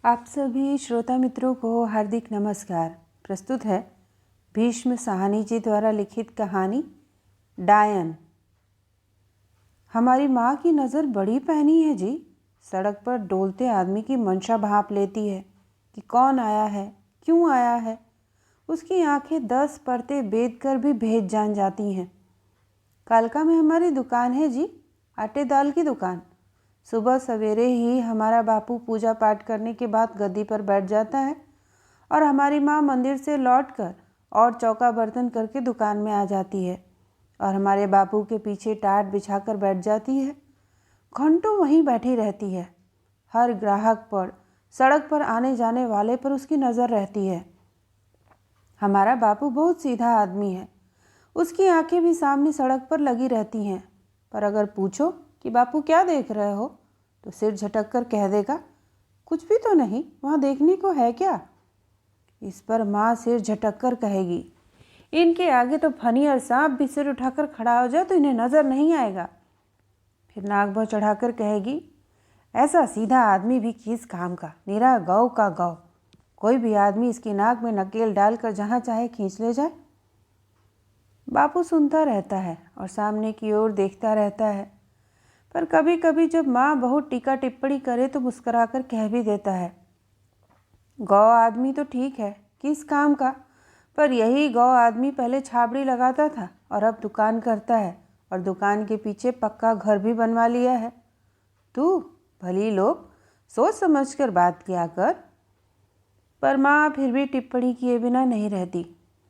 आप सभी श्रोता मित्रों को हार्दिक नमस्कार। प्रस्तुत है भीष्म साहनी जी द्वारा लिखित कहानी डायन। हमारी माँ की नज़र बड़ी पैनी है जी। सड़क पर डोलते आदमी की मंशा भांप लेती है कि कौन आया है, क्यों आया है। उसकी आंखें 10 परतें बेद कर भी भेद जान जाती हैं। कालका में हमारी दुकान है जी, आटे दाल की दुकान। सुबह सवेरे ही हमारा बापू पूजा पाठ करने के बाद गद्दी पर बैठ जाता है और हमारी माँ मंदिर से लौटकर और चौका बर्तन करके दुकान में आ जाती है और हमारे बापू के पीछे टाट बिछाकर बैठ जाती है। घंटों वहीं बैठी रहती है। हर ग्राहक पर, सड़क पर आने जाने वाले पर उसकी नज़र रहती है। हमारा बापू बहुत सीधा आदमी है। उसकी आंखें भी सामने सड़क पर लगी रहती हैं, पर अगर पूछो कि बापू क्या देख रहे हो तो सिर झटक कर कह देगा, कुछ भी तो नहीं, वहाँ देखने को है क्या। इस पर माँ सिर झटक कर कहेगी, इनके आगे तो फनी और सांप भी सिर उठाकर खड़ा हो जाए तो इन्हें नज़र नहीं आएगा। फिर नाक भौं चढ़ाकर कहेगी, ऐसा सीधा आदमी भी किस काम का, निरा गौ का गौ। कोई भी आदमी इसकी नाक में नकेल डालकर जहाँ चाहे खींच ले जाए। बापू सुनता रहता है और सामने की ओर देखता रहता है, पर कभी कभी जब माँ बहुत टीका टिप्पणी करे तो मुस्कुराकर कह भी देता है, गौ आदमी तो ठीक है, किस काम का, पर यही गौ आदमी पहले छाबड़ी लगाता था और अब दुकान करता है और दुकान के पीछे पक्का घर भी बनवा लिया है। तू भली लोग, सोच समझ कर बात किया कर। पर माँ फिर भी टिप्पणी किए बिना नहीं रहती।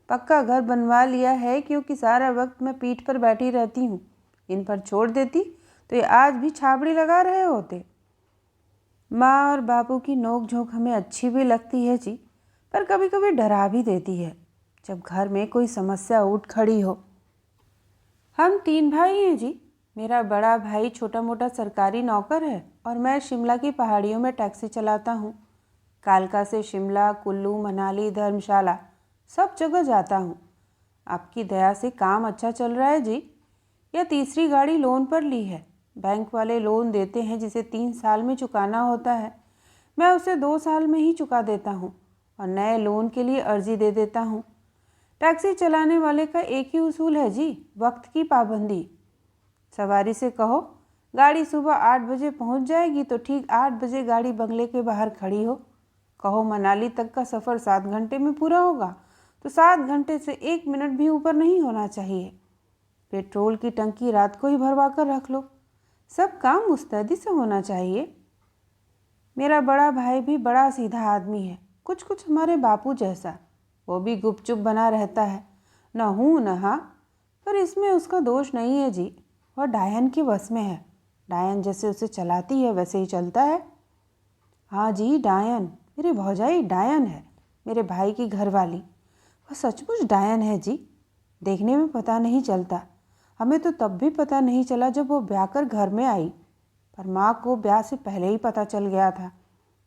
पक्का घर बनवा लिया है क्योंकि सारा वक्त मैं पीठ पर बैठी रहती हूँ। इन पर छोड़ देती तो ये आज भी छाबड़ी लगा रहे होते। माँ और बापू की नोक झोंक हमें अच्छी भी लगती है जी, पर कभी कभी डरा भी देती है जब घर में कोई समस्या उठ खड़ी हो। हम 3 भाई हैं जी। मेरा बड़ा भाई छोटा मोटा सरकारी नौकर है और मैं शिमला की पहाड़ियों में टैक्सी चलाता हूँ। कालका से शिमला, कुल्लू, मनाली, धर्मशाला सब जगह जाता हूँ। आपकी दया से काम अच्छा चल रहा है जी। यह तीसरी गाड़ी लोन पर ली है। बैंक वाले लोन देते हैं जिसे 3 साल में चुकाना होता है। मैं उसे 2 साल में ही चुका देता हूँ और नए लोन के लिए अर्जी दे देता हूँ। टैक्सी चलाने वाले का एक ही उसूल है जी, वक्त की पाबंदी। सवारी से कहो गाड़ी सुबह 8 बजे पहुँच जाएगी तो ठीक 8 बजे गाड़ी बंगले के बाहर खड़ी हो। कहो मनाली तक का सफ़र 7 घंटे में पूरा होगा तो 7 घंटे से 1 मिनट भी ऊपर नहीं होना चाहिए। पेट्रोल की टंकी रात को ही भरवा कर रख लो। सब काम मुस्तैदी से होना चाहिए। मेरा बड़ा भाई भी बड़ा सीधा आदमी है, कुछ कुछ हमारे बापू जैसा। वो भी गुपचुप बना रहता है, न हूँ न हाँ, पर इसमें उसका दोष नहीं है जी। वह डायन के वश में है। डायन जैसे उसे चलाती है वैसे ही चलता है। हाँ जी, डायन। मेरी भौजाई डायन है, मेरे भाई की घरवाली। वह सचमुच डायन है जी। देखने में पता नहीं चलता। हमें तो तब भी पता नहीं चला जब वो ब्याह कर घर में आई, पर माँ को ब्याह से पहले ही पता चल गया था।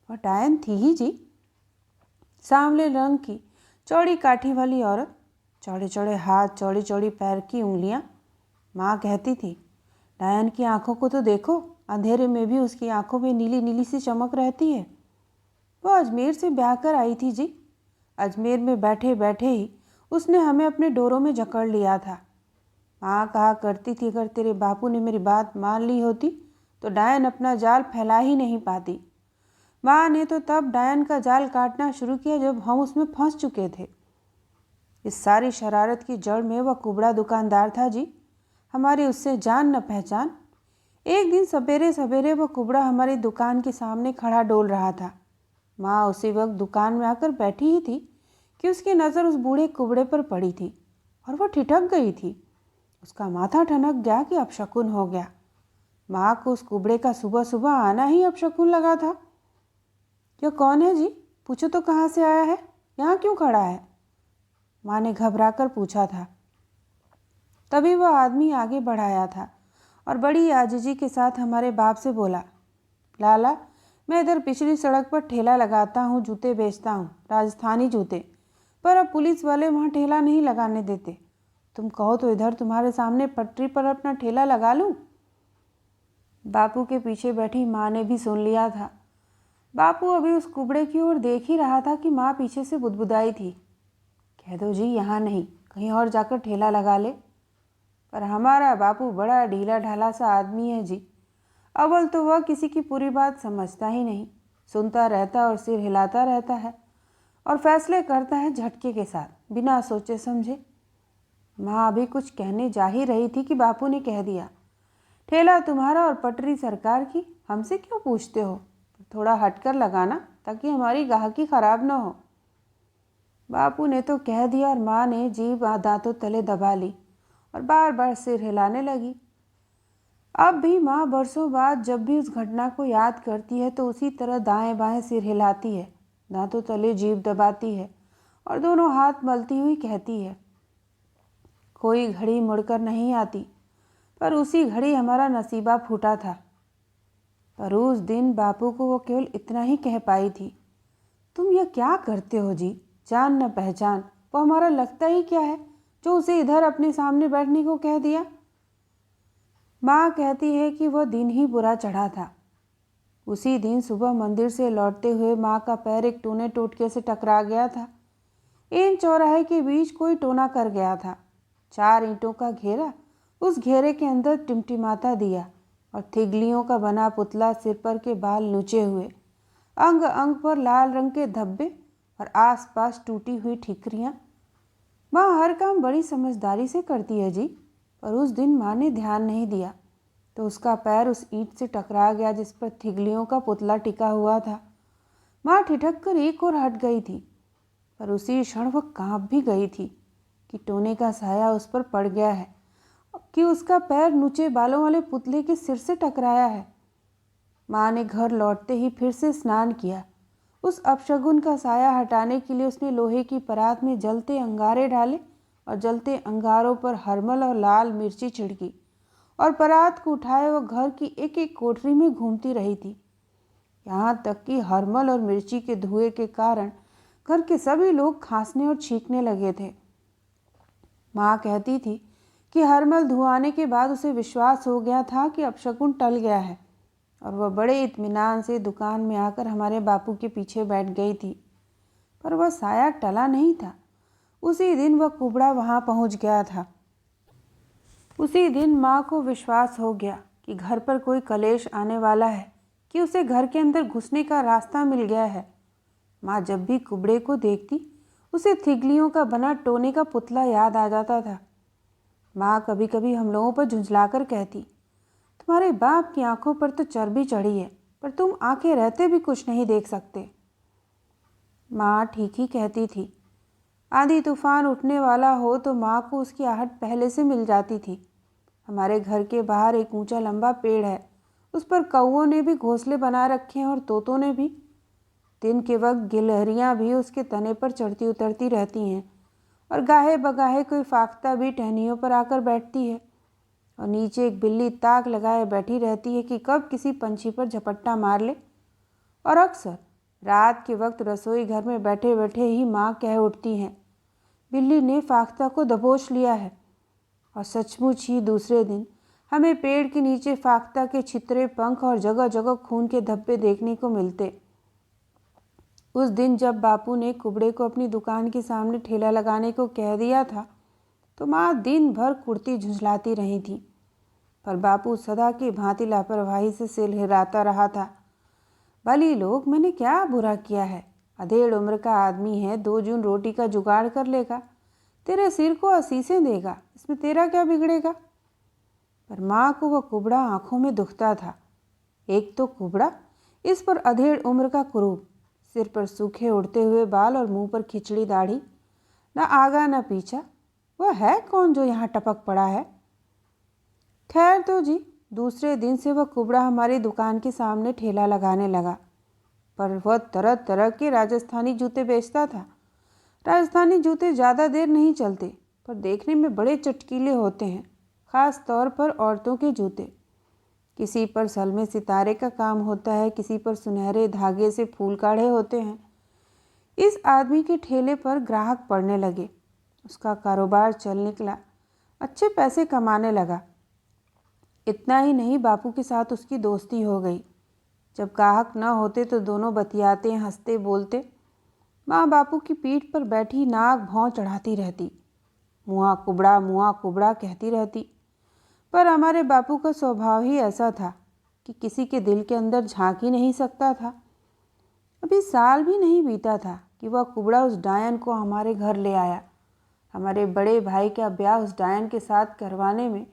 वह डायन थी ही जी। सांवले रंग की, चौड़ी काठी वाली औरत, चौड़े चौड़े हाथ, चौड़ी चौड़ी पैर की उंगलियाँ। माँ कहती थी, डायन की आंखों को तो देखो, अंधेरे में भी उसकी आंखों में नीली नीली सी चमक रहती है। वह अजमेर से ब्याह कर आई थी जी। अजमेर में बैठे बैठे ही उसने हमें अपने डोरों में जकड़ लिया था। माँ कहा करती थी, अगर तेरे बापू ने मेरी बात मान ली होती तो डायन अपना जाल फैला ही नहीं पाती। माँ ने तो तब डायन का जाल काटना शुरू किया जब हम उसमें फंस चुके थे। इस सारी शरारत की जड़ में वह कुबड़ा दुकानदार था जी। हमारी उससे जान न पहचान। एक दिन सवेरे सवेरे वह कुबड़ा हमारी दुकान के सामने खड़ा डोल रहा था। माँ उसी वक्त दुकान में आकर बैठी ही थी कि उसकी नज़र उस बूढ़े कुबड़े पर पड़ी थी और वह ठिठक गई थी। उसका माथा ठनक गया कि अपशकुन हो गया। माँ को उस कुबड़े का सुबह सुबह आना ही अपशकुन लगा था। यह कौन है जी? पूछो तो कहाँ से आया है, यहाँ क्यों खड़ा है? माँ ने घबराकर पूछा था। तभी वह आदमी आगे बढ़ाया था और बड़ी आजिजी के साथ हमारे बाप से बोला, लाला, मैं इधर पिछली सड़क पर ठेला लगाता हूँ, जूते बेचता हूँ, राजस्थानी जूते, पर अब पुलिस वाले वहाँ ठेला नहीं लगाने देते। तुम कहो तो इधर तुम्हारे सामने पटरी पर अपना ठेला लगा लूँ। बापू के पीछे बैठी माँ ने भी सुन लिया था। बापू अभी उस कुबड़े की ओर देख ही रहा था कि माँ पीछे से बुदबुदाई थी, कह दो जी यहाँ नहीं, कहीं और जाकर ठेला लगा ले। पर हमारा बापू बड़ा ढीला ढाला सा आदमी है जी। अव्वल तो वह किसी की पूरी बात समझता ही नहीं, सुनता रहता और सिर हिलाता रहता है और फैसले करता है झटके के साथ, बिना सोचे समझे। माँ अभी कुछ कहने जा ही रही थी कि बापू ने कह दिया, ठेला तुम्हारा और पटरी सरकार की, हमसे क्यों पूछते हो? थोड़ा हटकर लगाना ताकि हमारी गाहकी खराब न हो। बापू ने तो कह दिया और माँ ने जीभ दांतों तले दबा ली और बार बार सिर हिलाने लगी। अब भी माँ बरसों बाद जब भी उस घटना को याद करती है तो उसी तरह दाएं बाएं सिर हिलाती है, दांतों तले जीभ दबाती है और दोनों हाथ मलती हुई कहती है, कोई घड़ी मुड़कर नहीं आती, पर उसी घड़ी हमारा नसीबा फूटा था। पर उस दिन बापू को वो केवल इतना ही कह पाई थी, तुम यह क्या करते हो जी, जान न पहचान, वो हमारा लगता ही क्या है जो उसे इधर अपने सामने बैठने को कह दिया। माँ कहती है कि वह दिन ही बुरा चढ़ा था। उसी दिन सुबह मंदिर से लौटते हुए माँ का पैर एक टूने टोटके से टकरा गया था। इन चौराहे के बीच कोई टोना कर गया था। 4 ईंटों का घेरा, उस घेरे के अंदर टिमटिमाता दिया और थिगलियों का बना पुतला, सिर पर के बाल नुचे हुए, अंग अंग पर लाल रंग के धब्बे और आसपास टूटी हुई ठिकरियाँ। माँ हर काम बड़ी समझदारी से करती है जी, पर उस दिन माँ ने ध्यान नहीं दिया तो उसका पैर उस ईंट से टकरा गया जिस पर थिगलियों का पुतला टिका हुआ था। माँ ठिठक कर एक ओर हट गई थी, पर उसी क्षण वह कांप भी गई थी कि टोने का साया उस पर पड़ गया है, कि उसका पैर नुचे बालों वाले पुतले के सिर से टकराया है। माँ ने घर लौटते ही फिर से स्नान किया। उस अपशगुन का साया हटाने के लिए उसने लोहे की परात में जलते अंगारे डाले और जलते अंगारों पर हरमल और लाल मिर्ची छिड़की और परात को उठाए वह घर की एक एक कोठरी में घूमती रही थी। यहाँ तक कि हरमल और मिर्ची के धुएं के कारण घर के सभी लोग खांसने और छींकने लगे थे। माँ कहती थी कि हरमल धुआने के बाद उसे विश्वास हो गया था कि अपशगुन टल गया है और वह बड़े इत्मीनान से दुकान में आकर हमारे बापू के पीछे बैठ गई थी। पर वह साया टला नहीं था। उसी दिन वह कुबड़ा वहाँ पहुँच गया था। उसी दिन माँ को विश्वास हो गया कि घर पर कोई कलेश आने वाला है, कि उसे घर के अंदर घुसने का रास्ता मिल गया है। माँ जब भी कुबड़े को देखती उसे थिगलियों का बना टोने का पुतला याद आ जाता था। माँ कभी कभी हम लोगों पर झुंझलाकर कहती, तुम्हारे बाप की आंखों पर तो चर्बी चढ़ी है, पर तुम आंखें रहते भी कुछ नहीं देख सकते। माँ ठीक ही कहती थी। आंधी तूफान उठने वाला हो तो माँ को उसकी आहट पहले से मिल जाती थी। हमारे घर के बाहर एक ऊंचा लंबा पेड़ है, उस पर कौओं ने भी घोंसले बना रखे हैं और तोतों ने भी। दिन के वक्त गिलहरियाँ भी उसके तने पर चढ़ती उतरती रहती हैं और गाहे बगाहे कोई फाख्ता भी टहनियों पर आकर बैठती है और नीचे एक बिल्ली ताक लगाए बैठी रहती है कि कब किसी पंछी पर झपट्टा मार ले। और अक्सर रात के वक्त रसोई घर में बैठे बैठे ही माँ कह उठती हैं, बिल्ली ने फाख्ता को दबोच लिया है। और सचमुच ही दूसरे दिन हमें पेड़ के नीचे फाख्ता के छितरे पंख और जगह जगह खून के धब्बे देखने को मिलते। उस दिन जब बापू ने कुबड़े को अपनी दुकान के सामने ठेला लगाने को कह दिया था तो माँ दिन भर कुड़ती झुंझलाती रही थी, पर बापू सदा की भांति लापरवाही से सिर हिलाता रहा था। भली लोग, मैंने क्या बुरा किया है? अधेड़ उम्र का आदमी है, 2 जून रोटी का जुगाड़ कर लेगा, तेरे सिर को असीसें देगा, इसमें तेरा क्या बिगड़ेगा? पर माँ को वह कुबड़ा आंखों में दुखता था। एक तो कुबड़ा, इस पर अधेड़ उम्र का कुरूप, सिर पर सूखे उड़ते हुए बाल और मुंह पर खिचड़ी दाढ़ी, न आगा न पीछा। वह है कौन जो यहाँ टपक पड़ा है? खैर तो जी, दूसरे दिन से वह कुबड़ा हमारी दुकान के सामने ठेला लगाने लगा, पर वह तरह तरह के राजस्थानी जूते बेचता था। राजस्थानी जूते ज़्यादा देर नहीं चलते, पर देखने में बड़े चटकीले होते हैं, ख़ास तौर पर औरतों के जूते। किसी पर सलमे सितारे का काम होता है, किसी पर सुनहरे धागे से फूल काढ़े होते हैं। इस आदमी के ठेले पर ग्राहक पड़ने लगे, उसका कारोबार चल निकला, अच्छे पैसे कमाने लगा। इतना ही नहीं, बापू के साथ उसकी दोस्ती हो गई। जब ग्राहक न होते तो दोनों बतियाते, हंसते बोलते। माँ बापू की पीठ पर बैठी नाक भौं चढ़ाती रहती, मुआ कुबड़ा कहती रहती। पर हमारे बापू का स्वभाव ही ऐसा था कि किसी के दिल के अंदर झांक ही नहीं सकता था। अभी साल भी नहीं बीता था कि वह कुबड़ा उस डायन को हमारे घर ले आया। हमारे बड़े भाई का ब्याह उस डायन के साथ करवाने में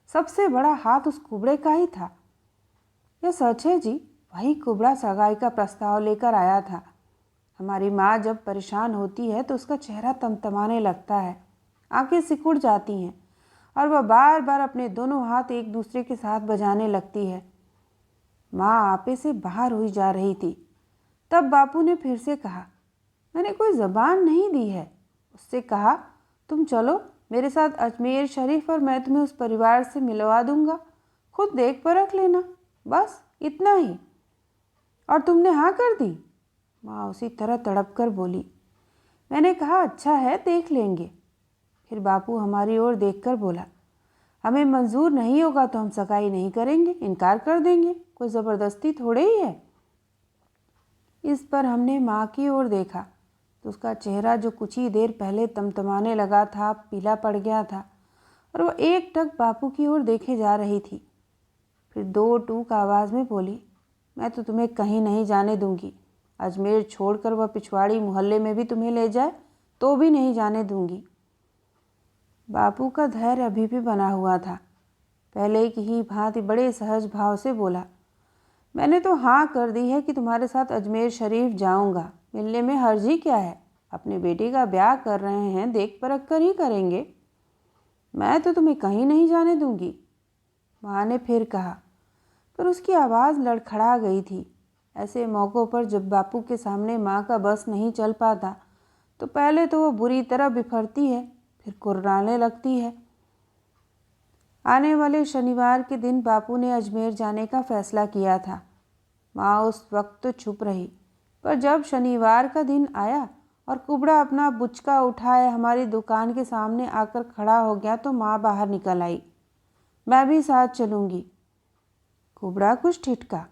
सबसे बड़ा हाथ उस कुबड़े का ही था। यह सच है जी, वही कुबड़ा सगाई का प्रस्ताव लेकर आया था। हमारी माँ जब परेशान होती है तो उसका चेहरा तमतमाने लगता है, आंखें सिकुड़ जाती हैं और वह बार बार अपने दोनों हाथ एक दूसरे के साथ बजाने लगती है। माँ आपे से बाहर हुई जा रही थी। तब बापू ने फिर से कहा, मैंने कोई ज़बान नहीं दी है। उससे कहा, तुम चलो मेरे साथ अजमेर शरीफ और मैं तुम्हें उस परिवार से मिलवा दूंगा, खुद देख परख लेना, बस इतना ही। और तुमने हाँ कर दी? माँ उसी तरह तड़प कर बोली। मैंने कहा अच्छा है, देख लेंगे। फिर बापू हमारी ओर देखकर बोला, हमें मंजूर नहीं होगा तो हम सगाई नहीं करेंगे, इनकार कर देंगे, कोई ज़बरदस्ती थोड़े ही है। इस पर हमने माँ की ओर देखा तो उसका चेहरा जो कुछ ही देर पहले तमतमाने लगा था पीला पड़ गया था और वह एकटक बापू की ओर देखे जा रही थी। फिर दो टूक आवाज़ में बोली, मैं तो तुम्हें कहीं नहीं जाने दूंगी। अजमेर छोड़कर वह पिछवाड़ी मोहल्ले में भी तुम्हें ले जाए तो भी नहीं जाने दूंगी। बापू का धैर्य अभी भी बना हुआ था। पहले की ही भांति बड़े सहज भाव से बोला, मैंने तो हाँ कर दी है कि तुम्हारे साथ अजमेर शरीफ जाऊंगा, मिलने में हर्ज ही क्या है। अपने बेटे का ब्याह कर रहे हैं, देख परख कर ही करेंगे। मैं तो तुम्हें कहीं नहीं जाने दूंगी। माँ ने फिर कहा, पर उसकी आवाज़ लड़खड़ा गई थी। ऐसे मौक़ों पर जब बापू के सामने माँ का बस नहीं चल पाता तो पहले तो वह बुरी तरह बिफरती है, फिर कुर्राने लगती है। आने वाले शनिवार के दिन बापू ने अजमेर जाने का फैसला किया था। माँ उस वक्त तो चुप रही, पर जब शनिवार का दिन आया और कुबड़ा अपना बुचका उठाए हमारी दुकान के सामने आकर खड़ा हो गया तो माँ बाहर निकल आई, मैं भी साथ चलूँगी। कुबड़ा कुछ ठिठका,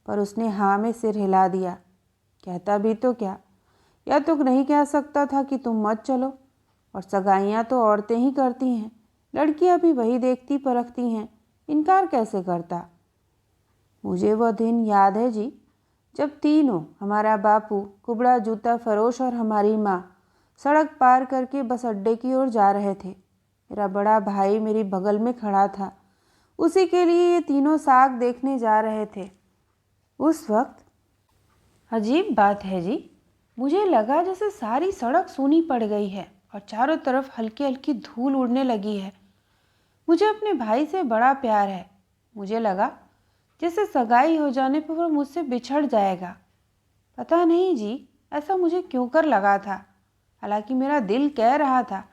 पर उसने हाँ में सिर हिला दिया। कहता भी तो क्या, या तो नहीं कह सकता था कि तुम मत चलो। और सगाइयाँ तो औरतें ही करती हैं, लड़कियाँ भी वही देखती परखती हैं, इनकार कैसे करता। मुझे वह दिन याद है जी, जब तीनों, हमारा बापू, कुबड़ा जूता फरोश और हमारी माँ, सड़क पार करके बस अड्डे की ओर जा रहे थे। मेरा बड़ा भाई मेरी बगल में खड़ा था, उसी के लिए ये तीनों साग देखने जा रहे थे। उस वक्त अजीब बात है जी, मुझे लगा जैसे सारी सड़क सूनी पड़ गई है और चारों तरफ हल्की हल्की धूल उड़ने लगी है। मुझे अपने भाई से बड़ा प्यार है। मुझे लगा जैसे सगाई हो जाने पर वह मुझसे बिछड़ जाएगा। पता नहीं जी, ऐसा मुझे क्यों कर लगा था। हालांकि मेरा दिल कह रहा था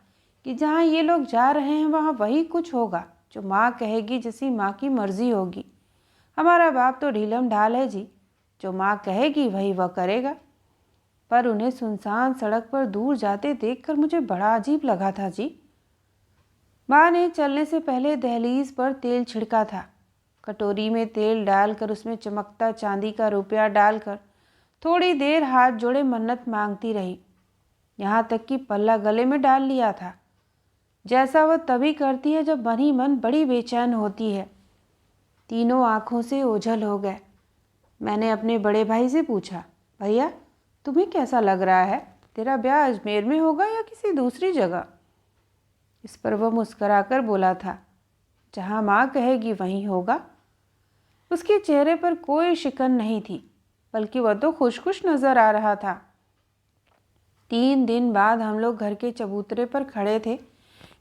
कि जहाँ ये लोग जा रहे हैं वहाँ वही कुछ होगा जो माँ कहेगी, जैसी माँ की मर्जी होगी। हमारा बाप तो ढीलम ढाल है जी, जो माँ कहेगी वही वह करेगा। पर उन्हें सुनसान सड़क पर दूर जाते देखकर मुझे बड़ा अजीब लगा था जी। माँ ने चलने से पहले दहलीज पर तेल छिड़का था। कटोरी में तेल डालकर उसमें चमकता चांदी का रुपया डालकर थोड़ी देर हाथ जोड़े मन्नत मांगती रही, यहाँ तक कि पल्ला गले में डाल लिया था। जैसा वह तभी करती है जब मन ही मन बड़ी बेचैन होती है। तीनों आंखों से ओझल हो गए। मैंने अपने बड़े भाई से पूछा, भैया तुम्हें कैसा लग रहा है, तेरा ब्याह अजमेर में होगा या किसी दूसरी जगह? इस पर वह मुस्कराकर बोला था, जहाँ माँ कहेगी वहीं होगा। उसके चेहरे पर कोई शिकन नहीं थी, बल्कि वह तो खुश खुश नजर आ रहा था। 3 दिन बाद हम लोग घर के चबूतरे पर खड़े थे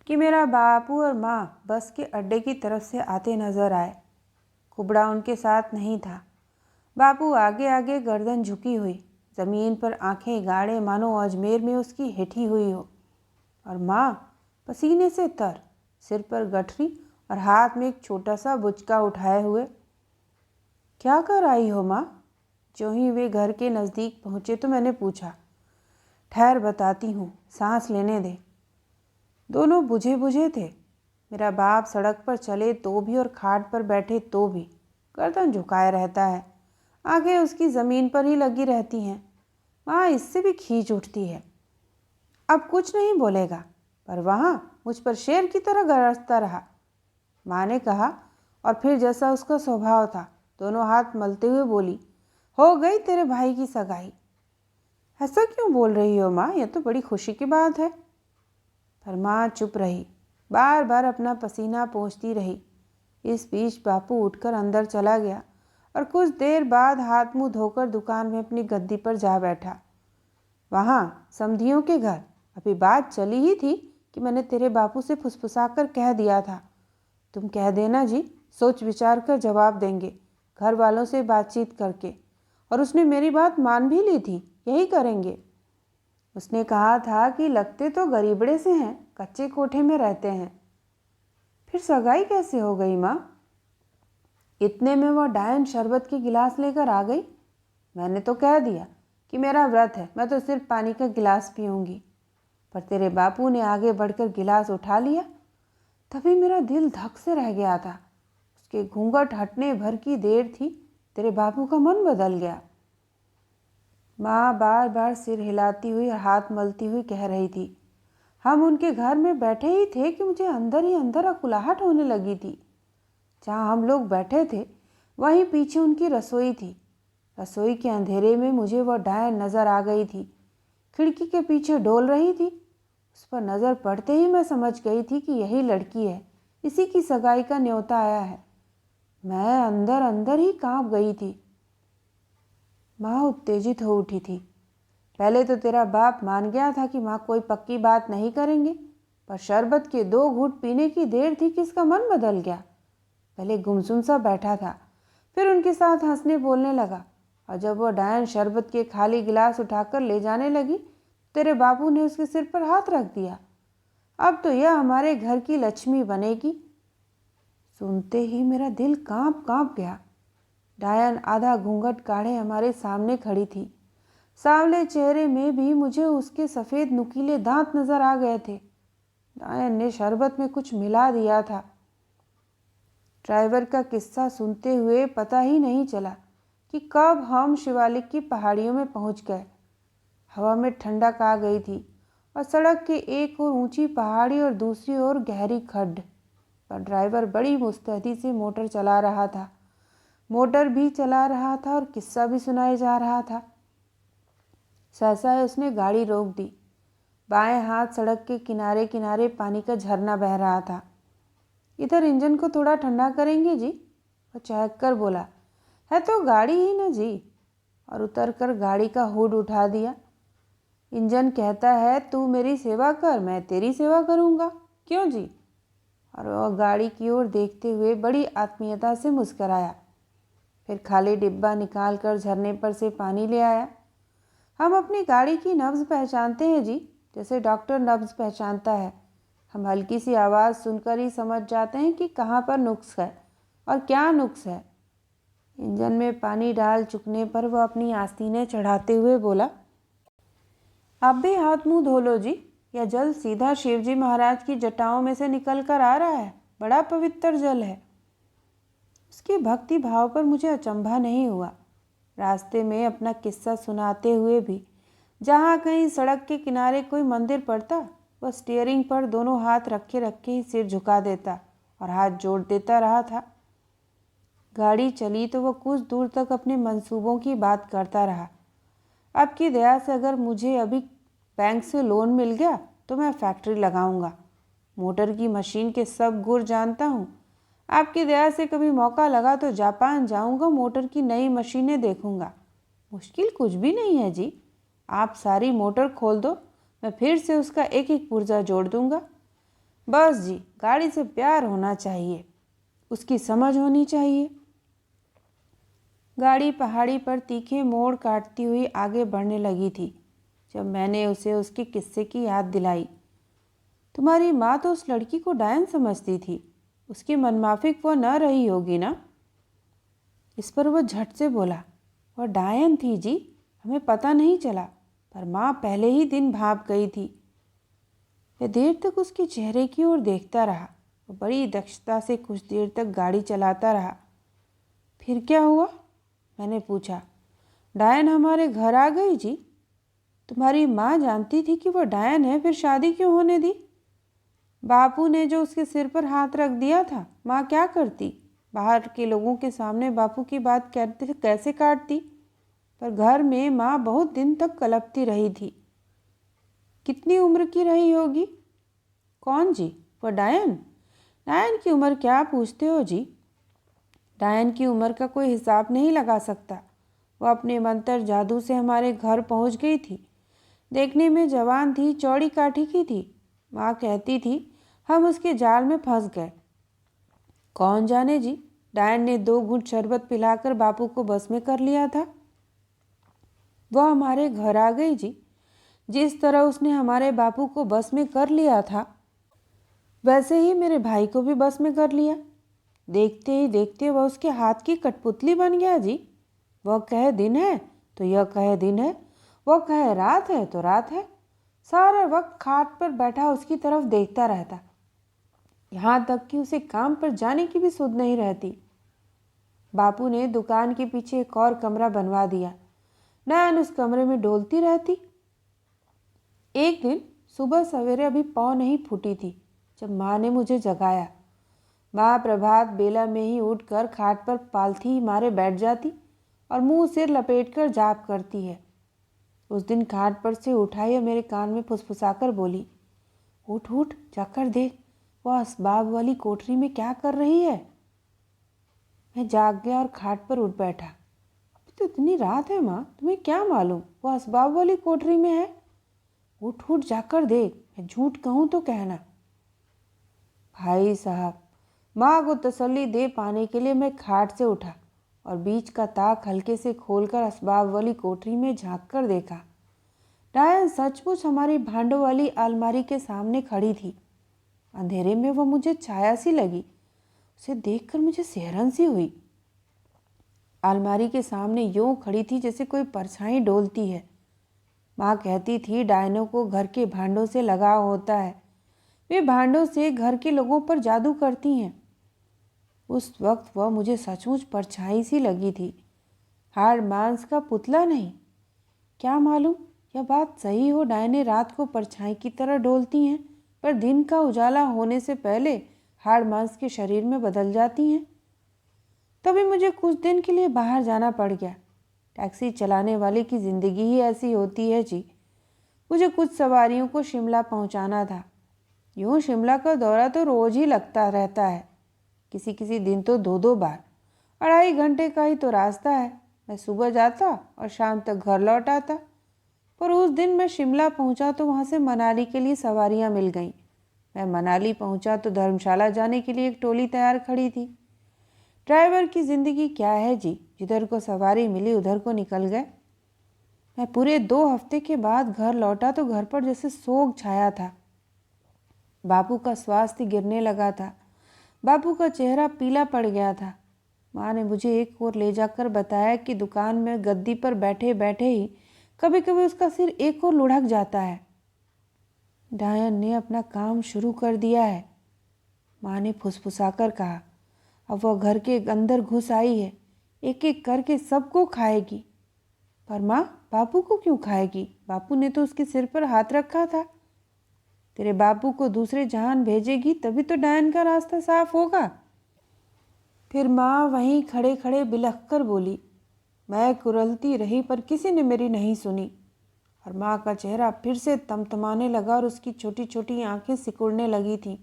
कि मेरा बापू और माँ बस के अड्डे की तरफ से आते नजर आए। कुबड़ा उनके साथ नहीं था। बापू आगे आगे गर्दन झुकी हुई, ज़मीन पर आंखें गाड़े मानो अजमेर में उसकी हिठी हुई हो, और माँ पसीने से तर, सिर पर गठरी और हाथ में एक छोटा सा बुचका उठाए हुए। क्या कर आई हो माँ? जो ही वे घर के नज़दीक पहुँचे तो मैंने पूछा। ठहर बताती हूँ, सांस लेने दे। दोनों बुझे बुझे थे। मेरा बाप सड़क पर चले तो भी और खाट पर बैठे तो भी गर्दन झुकाए रहता है, आंखें उसकी ज़मीन पर ही लगी रहती हैं। माँ इससे भी खींच उठती है। अब कुछ नहीं बोलेगा, पर वहाँ मुझ पर शेर की तरह गरजता रहा। माँ ने कहा और फिर जैसा उसका स्वभाव था दोनों हाथ मलते हुए बोली, हो गई तेरे भाई की सगाई। ऐसा क्यों बोल रही हो माँ, यह तो बड़ी खुशी की बात है। पर माँ चुप रही, बार बार अपना पसीना पोंछती रही। इस बीच बापू उठकर अंदर चला गया और कुछ देर बाद हाथ मुंह धोकर दुकान में अपनी गद्दी पर जा बैठा। वहाँ समधियों के घर अभी बात चली ही थी कि मैंने तेरे बापू से फुसफुसाकर कह दिया था, तुम कह देना जी, सोच विचार कर जवाब देंगे, घर वालों से बातचीत करके। और उसने मेरी बात मान भी ली थी, यही करेंगे। उसने कहा था कि लगते तो गरीबड़े से हैं, कच्चे कोठे में रहते हैं। फिर सगाई कैसे हो गई माँ? इतने में वह डायन शरबत की गिलास लेकर आ गई। मैंने तो कह दिया कि मेरा व्रत है, मैं तो सिर्फ पानी का गिलास पीऊंगी। पर तेरे बापू ने आगे बढ़कर गिलास उठा लिया। तभी मेरा दिल धक से रह गया था। उसके घूंघट हटने भर की देर थी, तेरे बापू का मन बदल गया। माँ बार बार सिर हिलाती हुई और हाथ मलती हुई कह रही थी। हम उनके घर में बैठे ही थे कि मुझे अंदर ही अंदर अकुलाहट होने लगी थी। जहाँ हम लोग बैठे थे वहीं पीछे उनकी रसोई थी। रसोई के अंधेरे में मुझे वह डायन नजर आ गई थी। खिड़की के पीछे डोल रही थी। उस पर नज़र पड़ते ही मैं समझ गई थी कि यही लड़की है, इसी की सगाई का न्योता आया है। मैं अंदर अंदर ही कांप गई थी। माँ उत्तेजित हो उठी थी। पहले तो तेरा बाप मान गया था कि माँ कोई पक्की बात नहीं करेंगे, पर शरबत के 2 घूंट पीने की देर थी कि इसका मन बदल गया। पहले गुमसुम सा बैठा था, फिर उनके साथ हंसने बोलने लगा, और जब वह डायन शरबत के खाली गिलास उठाकर ले जाने लगी, तेरे बापू ने उसके सिर पर हाथ रख दिया। अब तो यह हमारे घर की लक्ष्मी बनेगी। सुनते ही मेरा दिल कांप कांप गया। डायन आधा घूंघट काढ़े हमारे सामने खड़ी थी। सांवले चेहरे में भी मुझे उसके सफ़ेद नुकीले दांत नजर आ गए थे। डायन ने शरबत में कुछ मिला दिया था। ड्राइवर का किस्सा सुनते हुए पता ही नहीं चला कि कब हम शिवालिक की पहाड़ियों में पहुंच गए। हवा में ठंडक आ गई थी और सड़क के एक ओर ऊंची पहाड़ी और दूसरी ओर गहरी खड्ड। पर ड्राइवर बड़ी मुस्तैदी से मोटर चला रहा था। मोटर भी चला रहा था और किस्सा भी सुनाए जा रहा था। सहसा उसने गाड़ी रोक दी। बाएं हाथ सड़क के किनारे किनारे पानी का झरना बह रहा था। इधर इंजन को थोड़ा ठंडा करेंगे जी? वो चहक कर बोला। है तो गाड़ी ही ना जी। और उतरकर गाड़ी का हुड उठा दिया। इंजन कहता है तू मेरी सेवा कर, मैं तेरी सेवा करूँगा, क्यों जी? और वह गाड़ी की ओर देखते हुए बड़ी आत्मीयता से मुस्कराया। फिर खाली डिब्बा निकाल कर झरने पर से पानी ले आया। हम अपनी गाड़ी की नब्ज़ पहचानते हैं जी, जैसे डॉक्टर नब्ज़ पहचानता है। हम हल्की सी आवाज़ सुनकर ही समझ जाते हैं कि कहाँ पर नुक्स है और क्या नुक्स है। इंजन में पानी डाल चुकने पर वह अपनी आस्तीनें चढ़ाते हुए बोला, आप भी हाथ मुंह धो लो जी। यह जल सीधा शिवजी महाराज की जटाओं में से निकल कर आ रहा है, बड़ा पवित्र जल है। उसकी भक्ति भाव पर मुझे अचंभा नहीं हुआ। रास्ते में अपना किस्सा सुनाते हुए भी जहाँ कहीं सड़क के किनारे कोई मंदिर पड़ता, वह स्टीयरिंग पर दोनों हाथ रखे रखे ही सिर झुका देता और हाथ जोड़ देता रहा था। गाड़ी चली तो वह कुछ दूर तक अपने मंसूबों की बात करता रहा। आपकी दया से अगर मुझे अभी बैंक से लोन मिल गया तो मैं फैक्ट्री लगाऊंगा। मोटर की मशीन के सब गुर जानता हूँ। आपकी दया से कभी मौका लगा तो जापान जाऊंगा, मोटर की नई मशीनें देखूंगा। मुश्किल कुछ भी नहीं है जी। आप सारी मोटर खोल दो, मैं फिर से उसका एक एक पुर्जा जोड़ दूंगा। बस जी, गाड़ी से प्यार होना चाहिए, उसकी समझ होनी चाहिए। गाड़ी पहाड़ी पर तीखे मोड़ काटती हुई आगे बढ़ने लगी थी जब मैंने उसे उसके किस्से की याद दिलाई। तुम्हारी माँ तो उस लड़की को डायन समझती थी, उसकी मनमाफिक वो न रही होगी ना? इस पर वह झट से बोला, वह डायन थी जी, हमें पता नहीं चला, पर माँ पहले ही दिन भाप गई थी। वह देर तक उसके चेहरे की ओर देखता रहा। वह बड़ी दक्षता से कुछ देर तक गाड़ी चलाता रहा। फिर क्या हुआ? मैंने पूछा। डायन हमारे घर आ गई जी। तुम्हारी माँ जानती थी कि वो डायन है, फिर शादी क्यों होने दी? बापू ने जो उसके सिर पर हाथ रख दिया था, माँ क्या करती? बाहर के लोगों के सामने बापू की बात कैसे काटती? पर घर में माँ बहुत दिन तक कलपती रही थी। कितनी उम्र की रही होगी? कौन जी? वो डायन? डायन की उम्र क्या पूछते हो जी? डायन की उम्र का कोई हिसाब नहीं लगा सकता। वो अपने मंत्र जादू से हमारे घर पहुंच गई थी। देखने में जवान थी, चौड़ी काठी की थी। माँ कहती थी हम उसके जाल में फंस गए। कौन जाने जी, डायन ने 2 घूंट शरबत पिलाकर बापू को बस में कर लिया था। वह हमारे घर आ गई जी। जिस तरह उसने हमारे बापू को बस में कर लिया था, वैसे ही मेरे भाई को भी बस में कर लिया। देखते ही देखते वह उसके हाथ की कठपुतली बन गया जी। वह कहे दिन है तो यह कहे दिन है, वह कहे रात है तो रात है। सारा वक्त खाट पर बैठा उसकी तरफ देखता रहता, यहाँ तक कि उसे काम पर जाने की भी सुध नहीं रहती। बापू ने दुकान के पीछे एक और कमरा बनवा दिया। नैन उस कमरे में डोलती रहती। एक दिन सुबह सवेरे अभी पौ नहीं फूटी थी जब माँ ने मुझे जगाया। माँ प्रभात बेला में ही उठकर खाट पर पालथी मारे बैठ जाती और मुंह सिर लपेटकर जाप करती है। उस दिन खाट पर से उठाई और मेरे कान में फुसफुसाकर बोली, उठ उठ, जाकर देख वह असबाब वाली कोठरी में क्या कर रही है। मैं जाग गया और खाट पर उठ बैठा। अभी तो इतनी रात है माँ, तुम्हें क्या मालूम वह असबाब वाली कोठरी में है? उठ उठ, जाकर देख, मैं झूठ कहूँ तो कहना। भाई साहब, माँ को तसल्ली दे पाने के लिए मैं खाट से उठा और बीच का ताक हल्के से खोलकर असबाब वाली कोठरी में झांक कर देखा। डायन सचमुच हमारी भांडों वाली अलमारी के सामने खड़ी थी। अंधेरे में वह मुझे छाया सी लगी। उसे देखकर मुझे सिहरन सी हुई। अलमारी के सामने यूं खड़ी थी जैसे कोई परछाई डोलती है। माँ कहती थी डायनों को घर के भांडों से लगाव होता है, वे भांडों से घर के लोगों पर जादू करती हैं। उस वक्त वह मुझे सचमुच परछाई सी लगी थी, हाड़ मांस का पुतला नहीं। क्या मालूम यह बात सही हो, डायनें रात को परछाई की तरह डोलती हैं पर दिन का उजाला होने से पहले हाड़ मांस के शरीर में बदल जाती हैं। तभी मुझे कुछ दिन के लिए बाहर जाना पड़ गया। टैक्सी चलाने वाले की ज़िंदगी ही ऐसी होती है जी। मुझे कुछ सवारियों को शिमला पहुंचाना था। यूँ शिमला का दौरा तो रोज़ ही लगता रहता है, किसी किसी दिन तो 2-2 बार। 2.5 घंटे का ही तो रास्ता है। मैं सुबह जाता और शाम तक घर लौट आता। पर उस दिन मैं शिमला पहुंचा तो वहाँ से मनाली के लिए सवारियाँ मिल गईं। मैं मनाली पहुंचा तो धर्मशाला जाने के लिए एक टोली तैयार खड़ी थी। ड्राइवर की ज़िंदगी क्या है जी, जिधर को सवारी मिली उधर को निकल गए। मैं पूरे 2 हफ्ते के बाद घर लौटा तो घर पर जैसे सोग छाया था। बापू का स्वास्थ्य गिरने लगा था। बापू का चेहरा पीला पड़ गया था। माँ ने मुझे एक ओर ले जाकर बताया कि दुकान में गद्दी पर बैठे बैठे ही कभी कभी उसका सिर एक ओर लुढ़क जाता है। डायन ने अपना काम शुरू कर दिया है, माँ ने फुसफुसाकर कहा। अब वह घर के अंदर घुस आई है, एक एक करके सबको खाएगी। पर माँ, बापू को क्यों खाएगी? बापू ने तो उसके सिर पर हाथ रखा था। तेरे बापू को दूसरे जहान भेजेगी तभी तो डायन का रास्ता साफ होगा। फिर माँ वहीं खड़े खड़े बिलख कर बोली। मैं कुरलती रही पर किसी ने मेरी नहीं सुनी और माँ का चेहरा फिर से तमतमाने लगा और उसकी छोटी छोटी आंखें सिकुड़ने लगी थीं।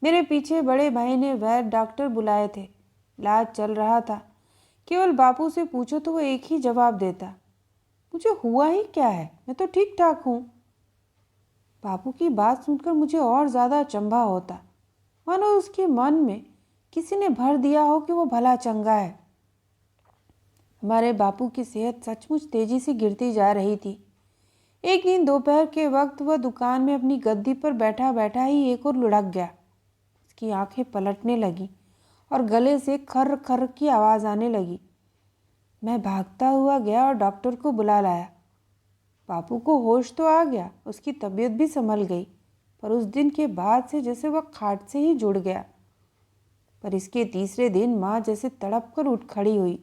मेरे पीछे बड़े भाई ने वैद्य डॉक्टर बुलाए थे। इलाज चल रहा था। केवल बापू से पूछो तो वो एक ही जवाब देता, मुझे हुआ ही क्या है, मैं तो ठीक ठाक हूँ। बापू की बात सुनकर मुझे और ज़्यादा अचंभा होता, मानो उसके मन में किसी ने भर दिया हो कि वो भला चंगा है। हमारे बापू की सेहत सचमुच तेजी से गिरती जा रही थी। एक दिन दोपहर के वक्त वह दुकान में अपनी गद्दी पर बैठा बैठा ही एक और लुढ़क गया। उसकी आंखें पलटने लगी और गले से खर्र खर्र की आवाज़ आने लगी। मैं भागता हुआ गया और डॉक्टर को बुला लाया। बापू को होश तो आ गया, उसकी तबीयत भी संभल गई, पर उस दिन के बाद से जैसे वह खाट से ही जुड़ गया। पर इसके तीसरे दिन माँ जैसे तड़प कर उठ खड़ी हुई।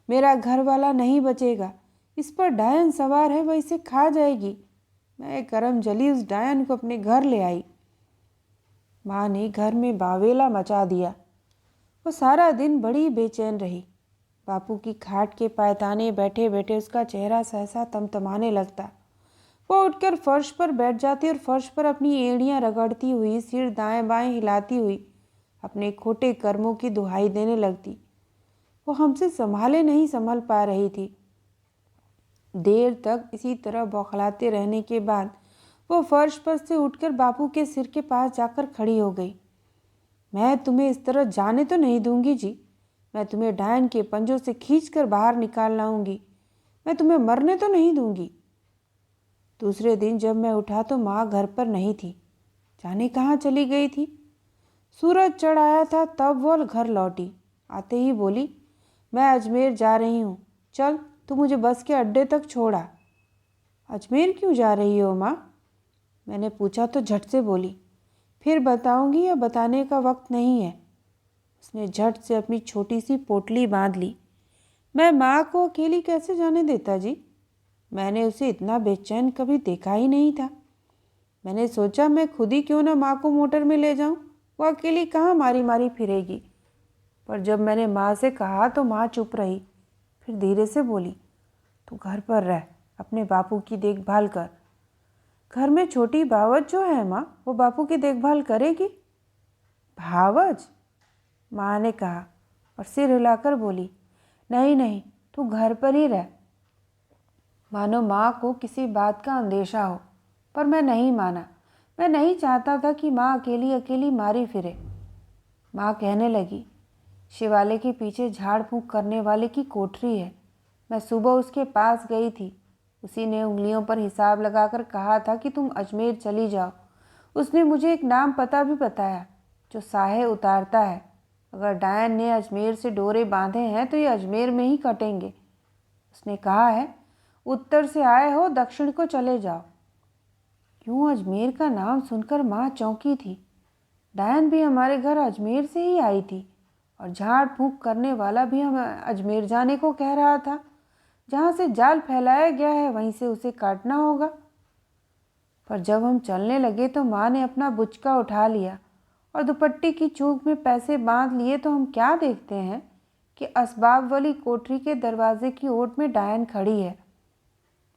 मेरा घर वाला नहीं बचेगा। इस पर डायन सवार है, वह इसे खा जाएगी। मैं करम जली उस डायन को अपने घर ले आई। माँ ने घर में बावेला मचा दिया। वो सारा दिन बड़ी बेचैन रही। बापू की खाट के पायताने बैठे बैठे उसका चेहरा सहसा तमतमाने लगता। वो उठकर फर्श पर बैठ जाती और फर्श पर अपनी एड़ियां रगड़ती हुई, सिर दाएं बाएं हिलाती हुई अपने खोटे कर्मों की दुहाई देने लगती। वो हमसे संभाले नहीं संभल पा रही थी। देर तक इसी तरह बौखलाते रहने के बाद वो फर्श पर से उठकर बापू के सिर के पास जाकर खड़ी हो गई। मैं तुम्हें इस तरह जाने तो नहीं दूंगी जी। मैं तुम्हें डायन के पंजों से खींचकर बाहर निकाल लाऊंगी। मैं तुम्हें मरने तो नहीं दूंगी। दूसरे दिन जब मैं उठा तो माँ घर पर नहीं थी। जाने कहाँ चली गई थी। सूरज चढ़ आया था तब वो घर लौटी। आते ही बोली, मैं अजमेर जा रही हूँ, चल तू मुझे बस के अड्डे तक छोड़ा। अजमेर क्यों जा रही हो माँ? मैंने पूछा तो झट से बोली, फिर बताऊंगी या बताने का वक्त नहीं है। उसने झट से अपनी छोटी सी पोटली बांध ली। मैं माँ को अकेली कैसे जाने देता जी? मैंने उसे इतना बेचैन कभी देखा ही नहीं था। मैंने सोचा मैं खुद ही क्यों ना माँ को मोटर में ले जाऊं, वो अकेली कहाँ मारी मारी फिरेगी। पर जब मैंने माँ से कहा तो माँ चुप रही। फिर धीरे से बोली, तू घर पर रह, अपने बापू की देखभाल कर। घर में छोटी भावज जो है माँ, वो बापू की देखभाल करेगी। भावज? माँ ने कहा और सिर हिलाकर बोली, नहीं नहीं, तू घर पर ही रह। मानो माँ को किसी बात का अंदेशा हो, पर मैं नहीं माना। मैं नहीं चाहता था कि माँ अकेली अकेली मारी फिरे। माँ कहने लगी, शिवालय के पीछे झाड़ फूंक करने वाले की कोठरी है। मैं सुबह उसके पास गई थी। उसी ने उंगलियों पर हिसाब लगाकर कहा था कि तुम अजमेर चली जाओ। उसने मुझे एक नाम पता भी बताया जो साहे उतारता है। अगर डायन ने अजमेर से डोरे बांधे हैं तो ये अजमेर में ही कटेंगे। उसने कहा है, उत्तर से आए हो दक्षिण को चले जाओ। यूं अजमेर का नाम सुनकर माँ चौंकी थी। डायन भी हमारे घर अजमेर से ही आई थी और झाड़ फूंक करने वाला भी हमें अजमेर जाने को कह रहा था। जहाँ से जाल फैलाया गया है वहीं से उसे काटना होगा। पर जब हम चलने लगे तो माँ ने अपना बुचका उठा लिया और दुपट्टी की चूक में पैसे बांध लिए तो हम क्या देखते हैं कि असबाब वाली कोठरी के दरवाजे की ओट में डायन खड़ी है।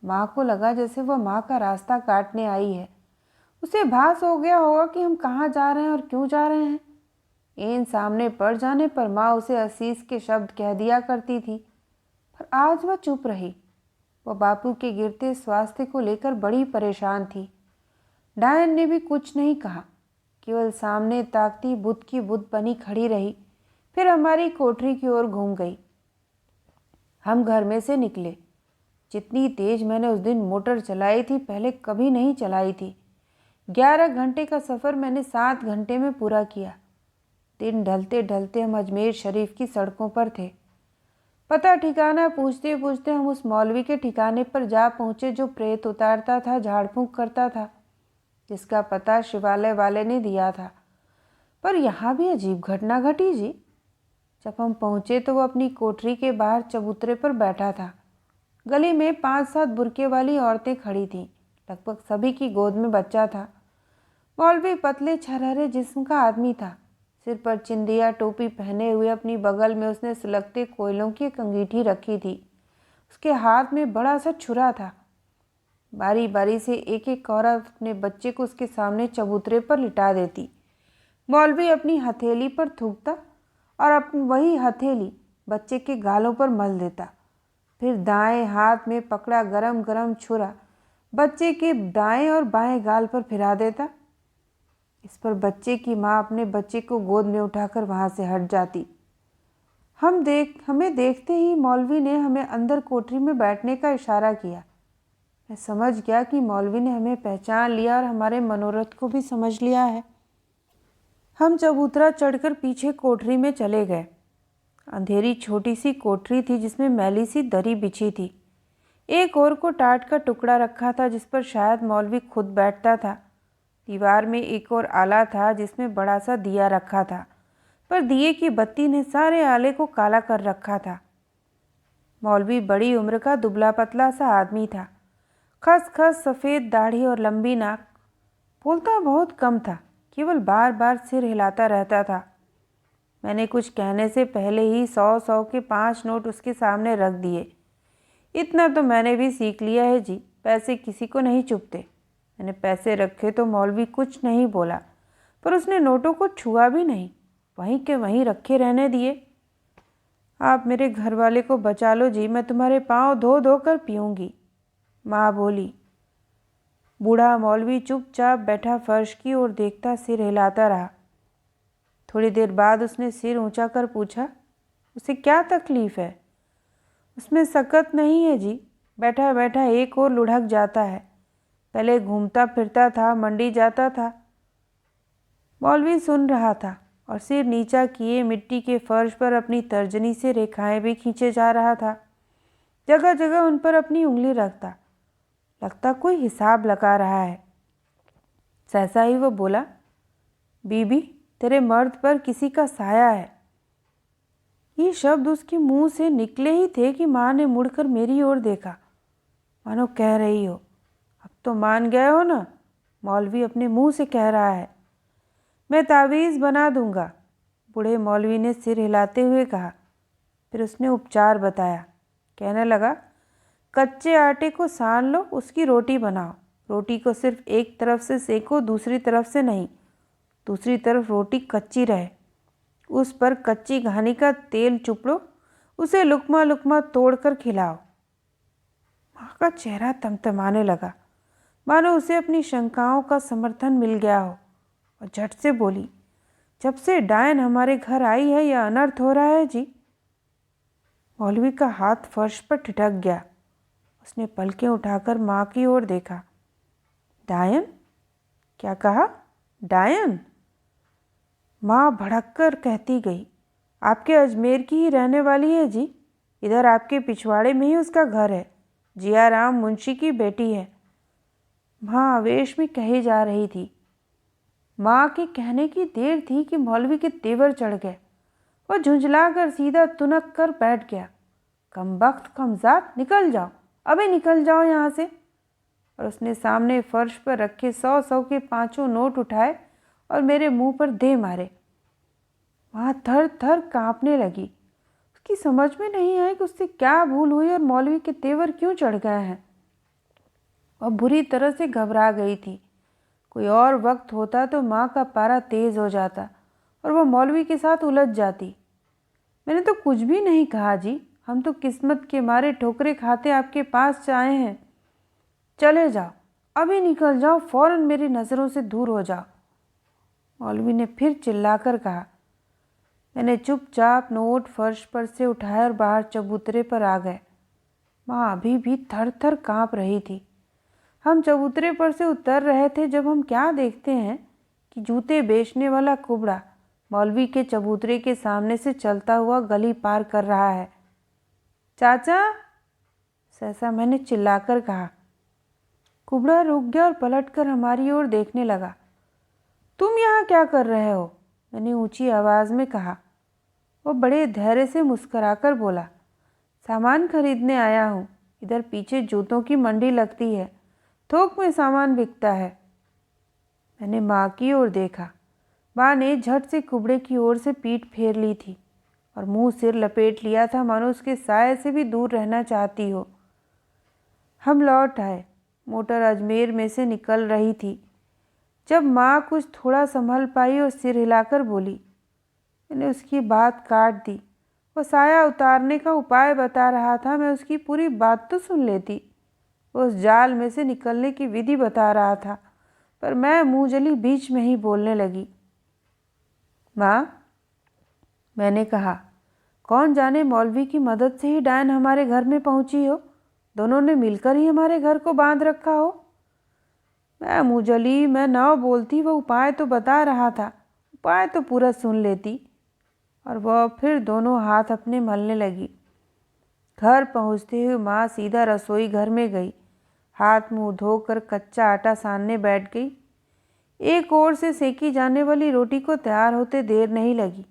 माँ को लगा जैसे वह माँ का रास्ता काटने आई है। उसे भास हो गया होगा कि हम कहाँ जा रहे हैं और क्यों जा रहे हैं। इन सामने पड़ जाने पर माँ उसे असीस के शब्द कह दिया करती थी, पर आज वह चुप रही। वह बापू के गिरते स्वास्थ्य को लेकर बड़ी परेशान थी। डायन ने भी कुछ नहीं कहा, केवल सामने ताकती बुद्ध की बुद्ध बनी खड़ी रही। फिर हमारी कोठरी की ओर घूम गई। हम घर में से निकले। जितनी तेज मैंने उस दिन मोटर चलाई थी पहले कभी नहीं चलाई थी। 11 घंटे का सफ़र मैंने 7 घंटे में पूरा किया। दिन ढलते ढलते हम अजमेर शरीफ की सड़कों पर थे। पता ठिकाना पूछते पूछते हम उस मौलवी के ठिकाने पर जा पहुँचे जो प्रेत उतारता था, झाड़ फूंक करता था, जिसका पता शिवालय वाले ने दिया था। पर यहाँ भी अजीब घटना घटी जी। जब हम पहुँचे तो वो अपनी कोठरी के बाहर चबूतरे पर बैठा था। गली में 5-7 बुरके वाली औरतें खड़ी थीं। लगभग सभी की गोद में बच्चा था। मौलवी पतले छरहरे जिस्म का आदमी था। सिर पर चिंदिया टोपी पहने हुए अपनी बगल में उसने सुलगते कोयलों की एक अंगीठी रखी थी। उसके हाथ में बड़ा सा छुरा था। बारी बारी से एक एक औरत अपने बच्चे को उसके सामने चबूतरे पर लिटा देती। मौलवी अपनी हथेली पर थूकता और अपनी वही हथेली बच्चे के गालों पर मल देता। फिर दाएं हाथ में पकड़ा गरम गरम छुरा बच्चे के दाएं और बाएं गाल पर फिरा देता। इस पर बच्चे की माँ अपने बच्चे को गोद में उठाकर वहाँ से हट जाती। हमें देखते ही मौलवी ने हमें अंदर कोठरी में बैठने का इशारा किया। मैं समझ गया कि मौलवी ने हमें पहचान लिया और हमारे मनोरथ को भी समझ लिया है। हम चबूतरा चढ़कर पीछे कोठरी में चले गए। अंधेरी छोटी सी कोठरी थी जिसमें मैली सी दरी बिछी थी। एक ओर को टाट का टुकड़ा रखा था जिस पर शायद मौलवी खुद बैठता था। दीवार में एक और आला था जिसमें बड़ा सा दिया रखा था, पर दिए की बत्ती ने सारे आले को काला कर रखा था। मौलवी बड़ी उम्र का दुबला पतला सा आदमी था। खस सफ़ेद दाढ़ी और लंबी नाक। बोलता बहुत कम था, केवल बार बार सिर हिलाता रहता था। मैंने कुछ कहने से पहले ही 100 के 5 नोट उसके सामने रख दिए। इतना तो मैंने भी सीख लिया है जी, पैसे किसी को नहीं चुभते। मैंने पैसे रखे तो मौलवी कुछ नहीं बोला, पर उसने नोटों को छुआ भी नहीं, वहीं के वहीं रखे रहने दिए। आप मेरे घर वाले को बचा लो जी, मैं तुम्हारे पाँव धो धो कर पीऊँगी, माँ बोली। बूढ़ा मौलवी चुपचाप बैठा फर्श की ओर देखता सिर हिलाता रहा। थोड़ी देर बाद उसने सिर ऊंचा कर पूछा, उसे क्या तकलीफ़ है? उसमें सकत नहीं है जी, बैठा बैठा एक और लुढ़क जाता है। पहले घूमता फिरता था, मंडी जाता था। मौलवी सुन रहा था और सिर नीचा किए मिट्टी के फर्श पर अपनी तर्जनी से रेखाएं भी खींचे जा रहा था। जगह जगह उन पर अपनी उंगली रखता, लगता कोई हिसाब लगा रहा है। सहसा ही वो बोला, बीबी, तेरे मर्द पर किसी का साया है। ये शब्द उसके मुंह से निकले ही थे कि माँ ने मुड़कर मेरी ओर देखा, मानो कह रही हो, अब तो मान गए हो ना? मौलवी अपने मुंह से कह रहा है। मैं तावीज़ बना दूंगा, बूढ़े मौलवी ने सिर हिलाते हुए कहा। फिर उसने उपचार बताया। कहने लगा, कच्चे आटे को सान लो, उसकी रोटी बनाओ। रोटी को सिर्फ एक तरफ से सेको, दूसरी तरफ से नहीं। दूसरी तरफ रोटी कच्ची रहे, उस पर कच्ची घानी का तेल चुपड़ो, उसे लुकमा लुकमा तोड़कर खिलाओ। माँ का चेहरा तमतमाने लगा, मानो उसे अपनी शंकाओं का समर्थन मिल गया हो, और झट से बोली, जब से डायन हमारे घर आई है यह अनर्थ हो रहा है जी। मौलवी का हाथ फर्श पर ठिठक गया। उसने पलकें उठाकर माँ की ओर देखा। डायन? क्या कहा? डायन? माँ भड़ककर कहती गई, आपके अजमेर की ही रहने वाली है जी। इधर आपके पिछवाड़े में ही उसका घर है। जिया राम मुंशी की बेटी है। माँ आवेश में कही जा रही थी। माँ के कहने की देर थी कि मौलवी के तेवर चढ़ गए। वह झुंझला कर सीधा तुनक कर बैठ गया। कमबख्त कमजात, निकल जाओ, अबे निकल जाओ यहाँ से। और उसने सामने फर्श पर रखे 100 के 5 नोट उठाए और मेरे मुंह पर दे मारे। वहाँ थर थर कांपने लगी। उसकी समझ में नहीं आई कि उससे क्या भूल हुई और मौलवी के तेवर क्यों चढ़ गए हैं। वह बुरी तरह से घबरा गई थी। कोई और वक्त होता तो माँ का पारा तेज हो जाता और वह मौलवी के साथ उलझ जाती। मैंने तो कुछ भी नहीं कहा जी, हम तो किस्मत के मारे ठोकरे खाते आपके पास आए हैं। चले जाओ, अभी निकल जाओ, फौरन मेरी नज़रों से दूर हो जाओ। मौलवी ने फिर चिल्लाकर कहा। मैंने चुपचाप नोट फर्श पर से उठाए और बाहर चबूतरे पर आ गए। माँ अभी भी थर थर काँप रही थी। हम चबूतरे पर से उतर रहे थे जब हम क्या देखते हैं कि जूते बेचने वाला कुबड़ा मौलवी के चबूतरे के सामने से चलता हुआ गली पार कर रहा है। चाचा, सहसा मैंने चिल्लाकर कहा। कुबड़ा रुक गया और पलटकर हमारी ओर देखने लगा। तुम यहाँ क्या कर रहे हो? मैंने ऊंची आवाज़ में कहा। वो बड़े धैर्य से मुस्कुराकर बोला, सामान खरीदने आया हूँ। इधर पीछे जूतों की मंडी लगती है, थोक में सामान बिकता है। मैंने माँ की ओर देखा। माँ ने झट से कुबड़े की ओर से पीठ फेर ली थी और मुंह सिर लपेट लिया था, मानो उसके साये से भी दूर रहना चाहती हो। हम लौट आए। मोटर अजमेर में से निकल रही थी। जब माँ कुछ थोड़ा संभल पाई और सिर हिलाकर बोली, मैंने उसकी बात काट दी। वो साया उतारने का उपाय बता रहा था, मैं उसकी पूरी बात तो सुन लेती। वो उस जाल में से निकलने की विधि बता रहा था, पर मैं मुँह जली बीच में ही बोलने लगी। माँ, मैंने कहा, कौन जाने मौलवी की मदद से ही डायन हमारे घर में पहुंची हो। दोनों ने मिलकर ही हमारे घर को बांध रखा हो। मैं मुँह जली, मैं न बोलती, वो उपाय तो बता रहा था, उपाय तो पूरा सुन लेती। और वह फिर दोनों हाथ अपने मलने लगी। घर पहुंचते हुए माँ सीधा रसोई घर में गई। हाथ मुंह धोकर कच्चा आटा सानने बैठ गई। एक ओर से सेकी जाने वाली रोटी को तैयार होते देर नहीं लगी,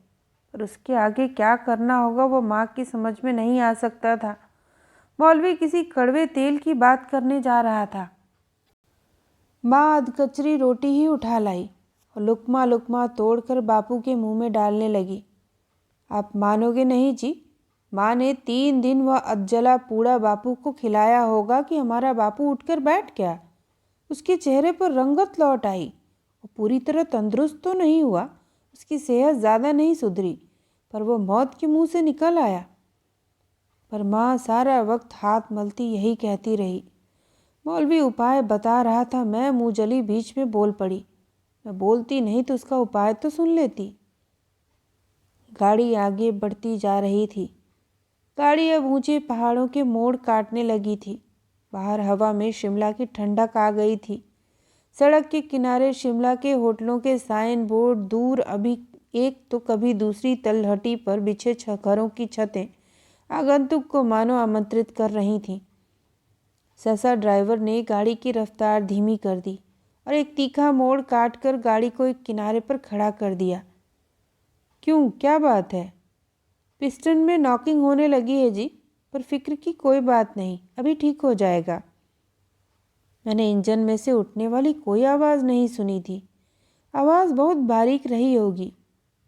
पर उसके आगे क्या करना होगा वो माँ की समझ में नहीं आ सकता था। मौलवी किसी कड़वे तेल की बात करने जा रहा था। माँ अधकचरी रोटी ही उठा लाई और लुकमा लुकमा तोड़कर बापू के मुंह में डालने लगी। आप मानोगे नहीं जी, माँ ने 3 दिन वह अधजला पूड़ा बापू को खिलाया होगा कि हमारा बापू उठकर बैठ गया। उसके चेहरे पर रंगत लौट आई। वो पूरी तरह तंदुरुस्त तो नहीं हुआ, उसकी सेहत ज़्यादा नहीं सुधरी, पर वो मौत के मुंह से निकल आया। पर माँ सारा वक्त हाथ मलती यही कहती रही। मौलवी उपाय बता रहा था, मैं मुँह जली बीच में बोल पड़ी। मैं बोलती नहीं तो उसका उपाय तो सुन लेती। गाड़ी आगे बढ़ती जा रही थी। गाड़ी अब ऊंचे पहाड़ों के मोड़ काटने लगी थी। बाहर हवा में शिमला की ठंडक आ गई थी। सड़क के किनारे शिमला के होटलों के साइन बोर्ड दूर अभी एक तो कभी दूसरी तलहटी पर बिछे घरों की छतें आगंतुक को मानो आमंत्रित कर रही थीं। सहसा ड्राइवर ने गाड़ी की रफ्तार धीमी कर दी और एक तीखा मोड़ काटकर गाड़ी को एक किनारे पर खड़ा कर दिया। क्यों, क्या बात है? पिस्टन में नॉकिंग होने लगी है जी, पर फिक्र की कोई बात नहीं, अभी ठीक हो जाएगा। मैंने इंजन में से उठने वाली कोई आवाज़ नहीं सुनी थी। आवाज़ बहुत बारीक रही होगी,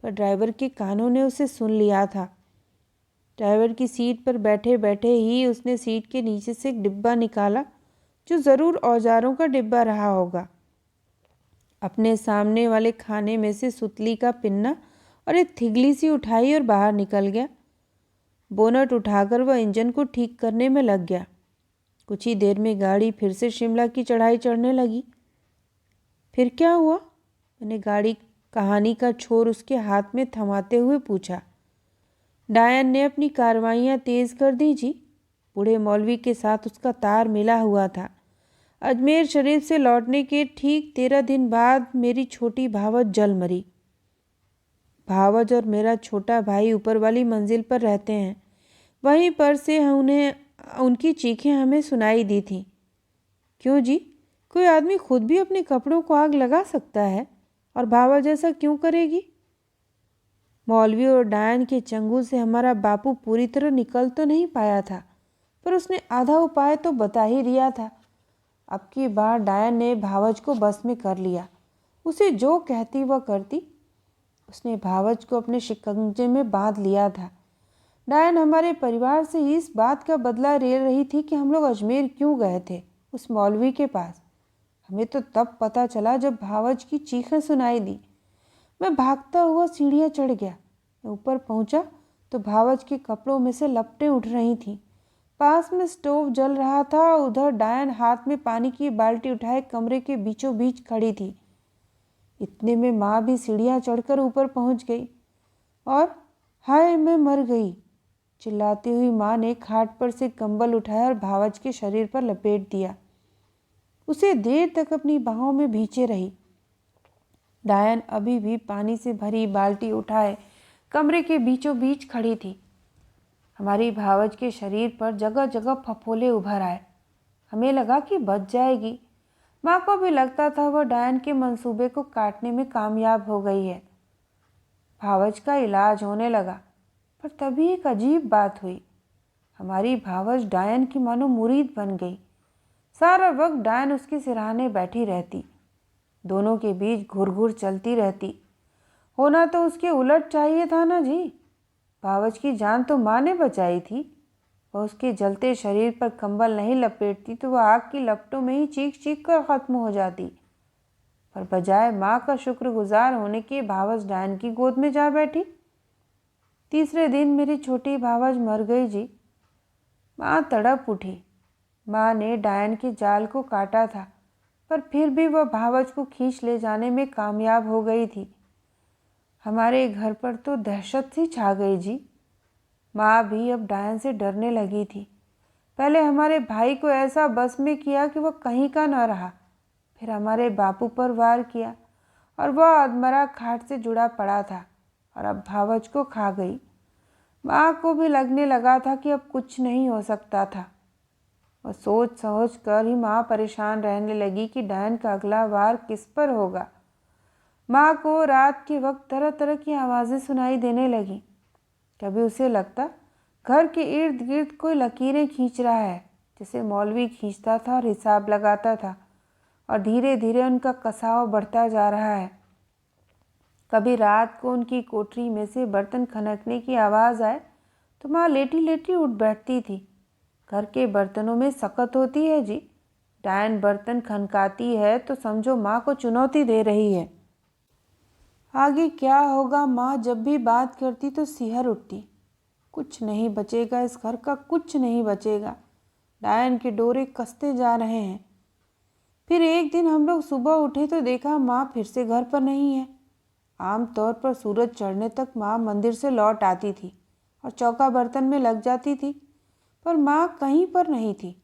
पर ड्राइवर के कानों ने उसे सुन लिया था। ड्राइवर की सीट पर बैठे बैठे ही उसने सीट के नीचे से एक डिब्बा निकाला, जो ज़रूर औजारों का डिब्बा रहा होगा। अपने सामने वाले खाने में से सुतली का पिन्ना और एक थिगली सी उठाई और बाहर निकल गया। बोनट उठाकर वह इंजन को ठीक करने में लग गया। कुछ ही देर में गाड़ी फिर से शिमला की चढ़ाई चढ़ने लगी। फिर क्या हुआ? मैंने गाड़ी कहानी का छोर उसके हाथ में थमाते हुए पूछा। डायन ने अपनी कार्रवाइयाँ तेज़ कर दी जी। बूढ़े मौलवी के साथ उसका तार मिला हुआ था। अजमेर शरीफ से लौटने के ठीक 13 दिन बाद मेरी छोटी भावज जल मरी। भावज और मेरा छोटा भाई ऊपर वाली मंजिल पर रहते हैं। वहीं पर से उनकी चीखें हमें सुनाई दी थीं। क्यों जी, कोई आदमी खुद भी अपने कपड़ों को आग लगा सकता है और भावज ऐसा क्यों करेगी? मौलवी और डायन के चंगुल से हमारा बापू पूरी तरह निकल तो नहीं पाया था, पर उसने आधा उपाय तो बता ही दिया था। अब की बार डायन ने भावज को बस में कर लिया। उसे जो कहती वह करती। उसने भावज को अपने शिकंजे में बांध लिया था। डायन हमारे परिवार से इस बात का बदला ले रही थी कि हम लोग अजमेर क्यों गए थे उस मौलवी के पास। हमें तो तब पता चला जब भावज की चीखें सुनाई दी। मैं भागता हुआ सीढ़ियाँ चढ़ गया। मैं ऊपर पहुंचा तो भावज के कपड़ों में से लपटें उठ रही थीं। पास में स्टोव जल रहा था। उधर डायन हाथ में पानी की बाल्टी उठाए कमरे के बीचों बीच खड़ी थी। इतने में माँ भी सीढ़ियाँ चढ़कर ऊपर पहुंच गई और हाय मैं मर गई चिल्लाती हुई माँ ने खाट पर से कंबल उठाया और भावज के शरीर पर लपेट दिया। उसे देर तक अपनी बाहों में भींचे रही। डायन अभी भी पानी से भरी बाल्टी उठाए कमरे के बीचों बीच खड़ी थी। हमारी भावज के शरीर पर जगह जगह फफोले उभर आए। हमें लगा कि बच जाएगी। माँ को भी लगता था वह डायन के मंसूबे को काटने में कामयाब हो गई है। भावज का इलाज होने लगा, पर तभी एक अजीब बात हुई। हमारी भावज डायन की मानो मुरीद बन गई। सारा वक्त डायन उसके सिरहाने बैठी रहती। दोनों के बीच घुर-घुर चलती रहती। होना तो उसके उलट चाहिए था ना जी। भावज की जान तो माँ ने बचाई थी। वह उसके जलते शरीर पर कंबल नहीं लपेटती तो वह आग की लपटों में ही चीख चीख कर ख़त्म हो जाती। पर बजाय माँ का शुक्रगुजार होने के भावज डायन की गोद में जा बैठी। तीसरे दिन मेरी छोटी भावज मर गई जी। माँ तड़प उठी। माँ ने डायन के जाल को काटा था, पर फिर भी वह भावज को खींच ले जाने में कामयाब हो गई थी। हमारे घर पर तो दहशत सी छा गई जी। माँ भी अब डायन से डरने लगी थी। पहले हमारे भाई को ऐसा बस में किया कि वह कहीं का न रहा। फिर हमारे बापू पर वार किया और वह अधमरा खाट से जुड़ा पड़ा था और अब भावज को खा गई। माँ को भी लगने लगा था कि अब कुछ नहीं हो सकता था। और सोच समझ कर ही माँ परेशान रहने लगी कि डायन का अगला वार किस पर होगा। माँ को रात के वक्त तरह तरह की आवाज़ें सुनाई देने लगीं। कभी उसे लगता घर के इर्द गिर्द कोई लकीरें खींच रहा है, जैसे मौलवी खींचता था और हिसाब लगाता था, और धीरे धीरे उनका कसाव बढ़ता जा रहा है। कभी रात को उनकी कोठरी में से बर्तन खनकने की आवाज़ आए तो माँ लेटी लेटी उठ बैठती थी। घर के बर्तनों में सकत होती है जी। डायन बर्तन खनकाती है तो समझो माँ को चुनौती दे रही है। आगे क्या होगा, माँ जब भी बात करती तो सिहर उठती। कुछ नहीं बचेगा, इस घर का कुछ नहीं बचेगा। डायन के डोरे कसते जा रहे हैं। फिर एक दिन हम लोग सुबह उठे तो देखा माँ फिर से घर पर नहीं है। आमतौर पर सूरज चढ़ने तक माँ मंदिर से लौट आती थी और चौका बर्तन में लग जाती थी, पर माँ कहीं पर नहीं थी।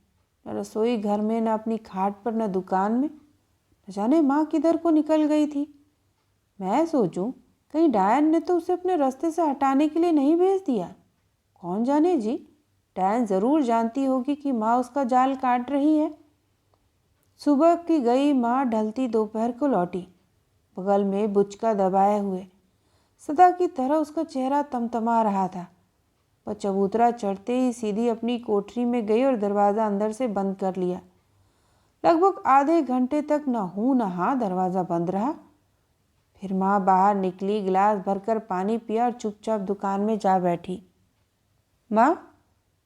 न रसोई घर में, न अपनी खाट पर, न दुकान में। न जाने माँ किधर को निकल गई थी। मैं सोचूं कहीं डायन ने तो उसे अपने रास्ते से हटाने के लिए नहीं भेज दिया। कौन जाने जी, डायन ज़रूर जानती होगी कि माँ उसका जाल काट रही है। सुबह की गई माँ ढलती दोपहर को लौटी, बगल में बुचका दबाए हुए। सदा की तरह उसका चेहरा तमतमा रहा था। वह चबूतरा चढ़ते ही सीधी अपनी कोठरी में गई और दरवाज़ा अंदर से बंद कर लिया। लगभग आधे घंटे तक न हूँ न हाँ दरवाज़ा बंद रहा। फिर माँ बाहर निकली, गिलास भरकर पानी पिया और चुपचाप दुकान में जा बैठी। माँ,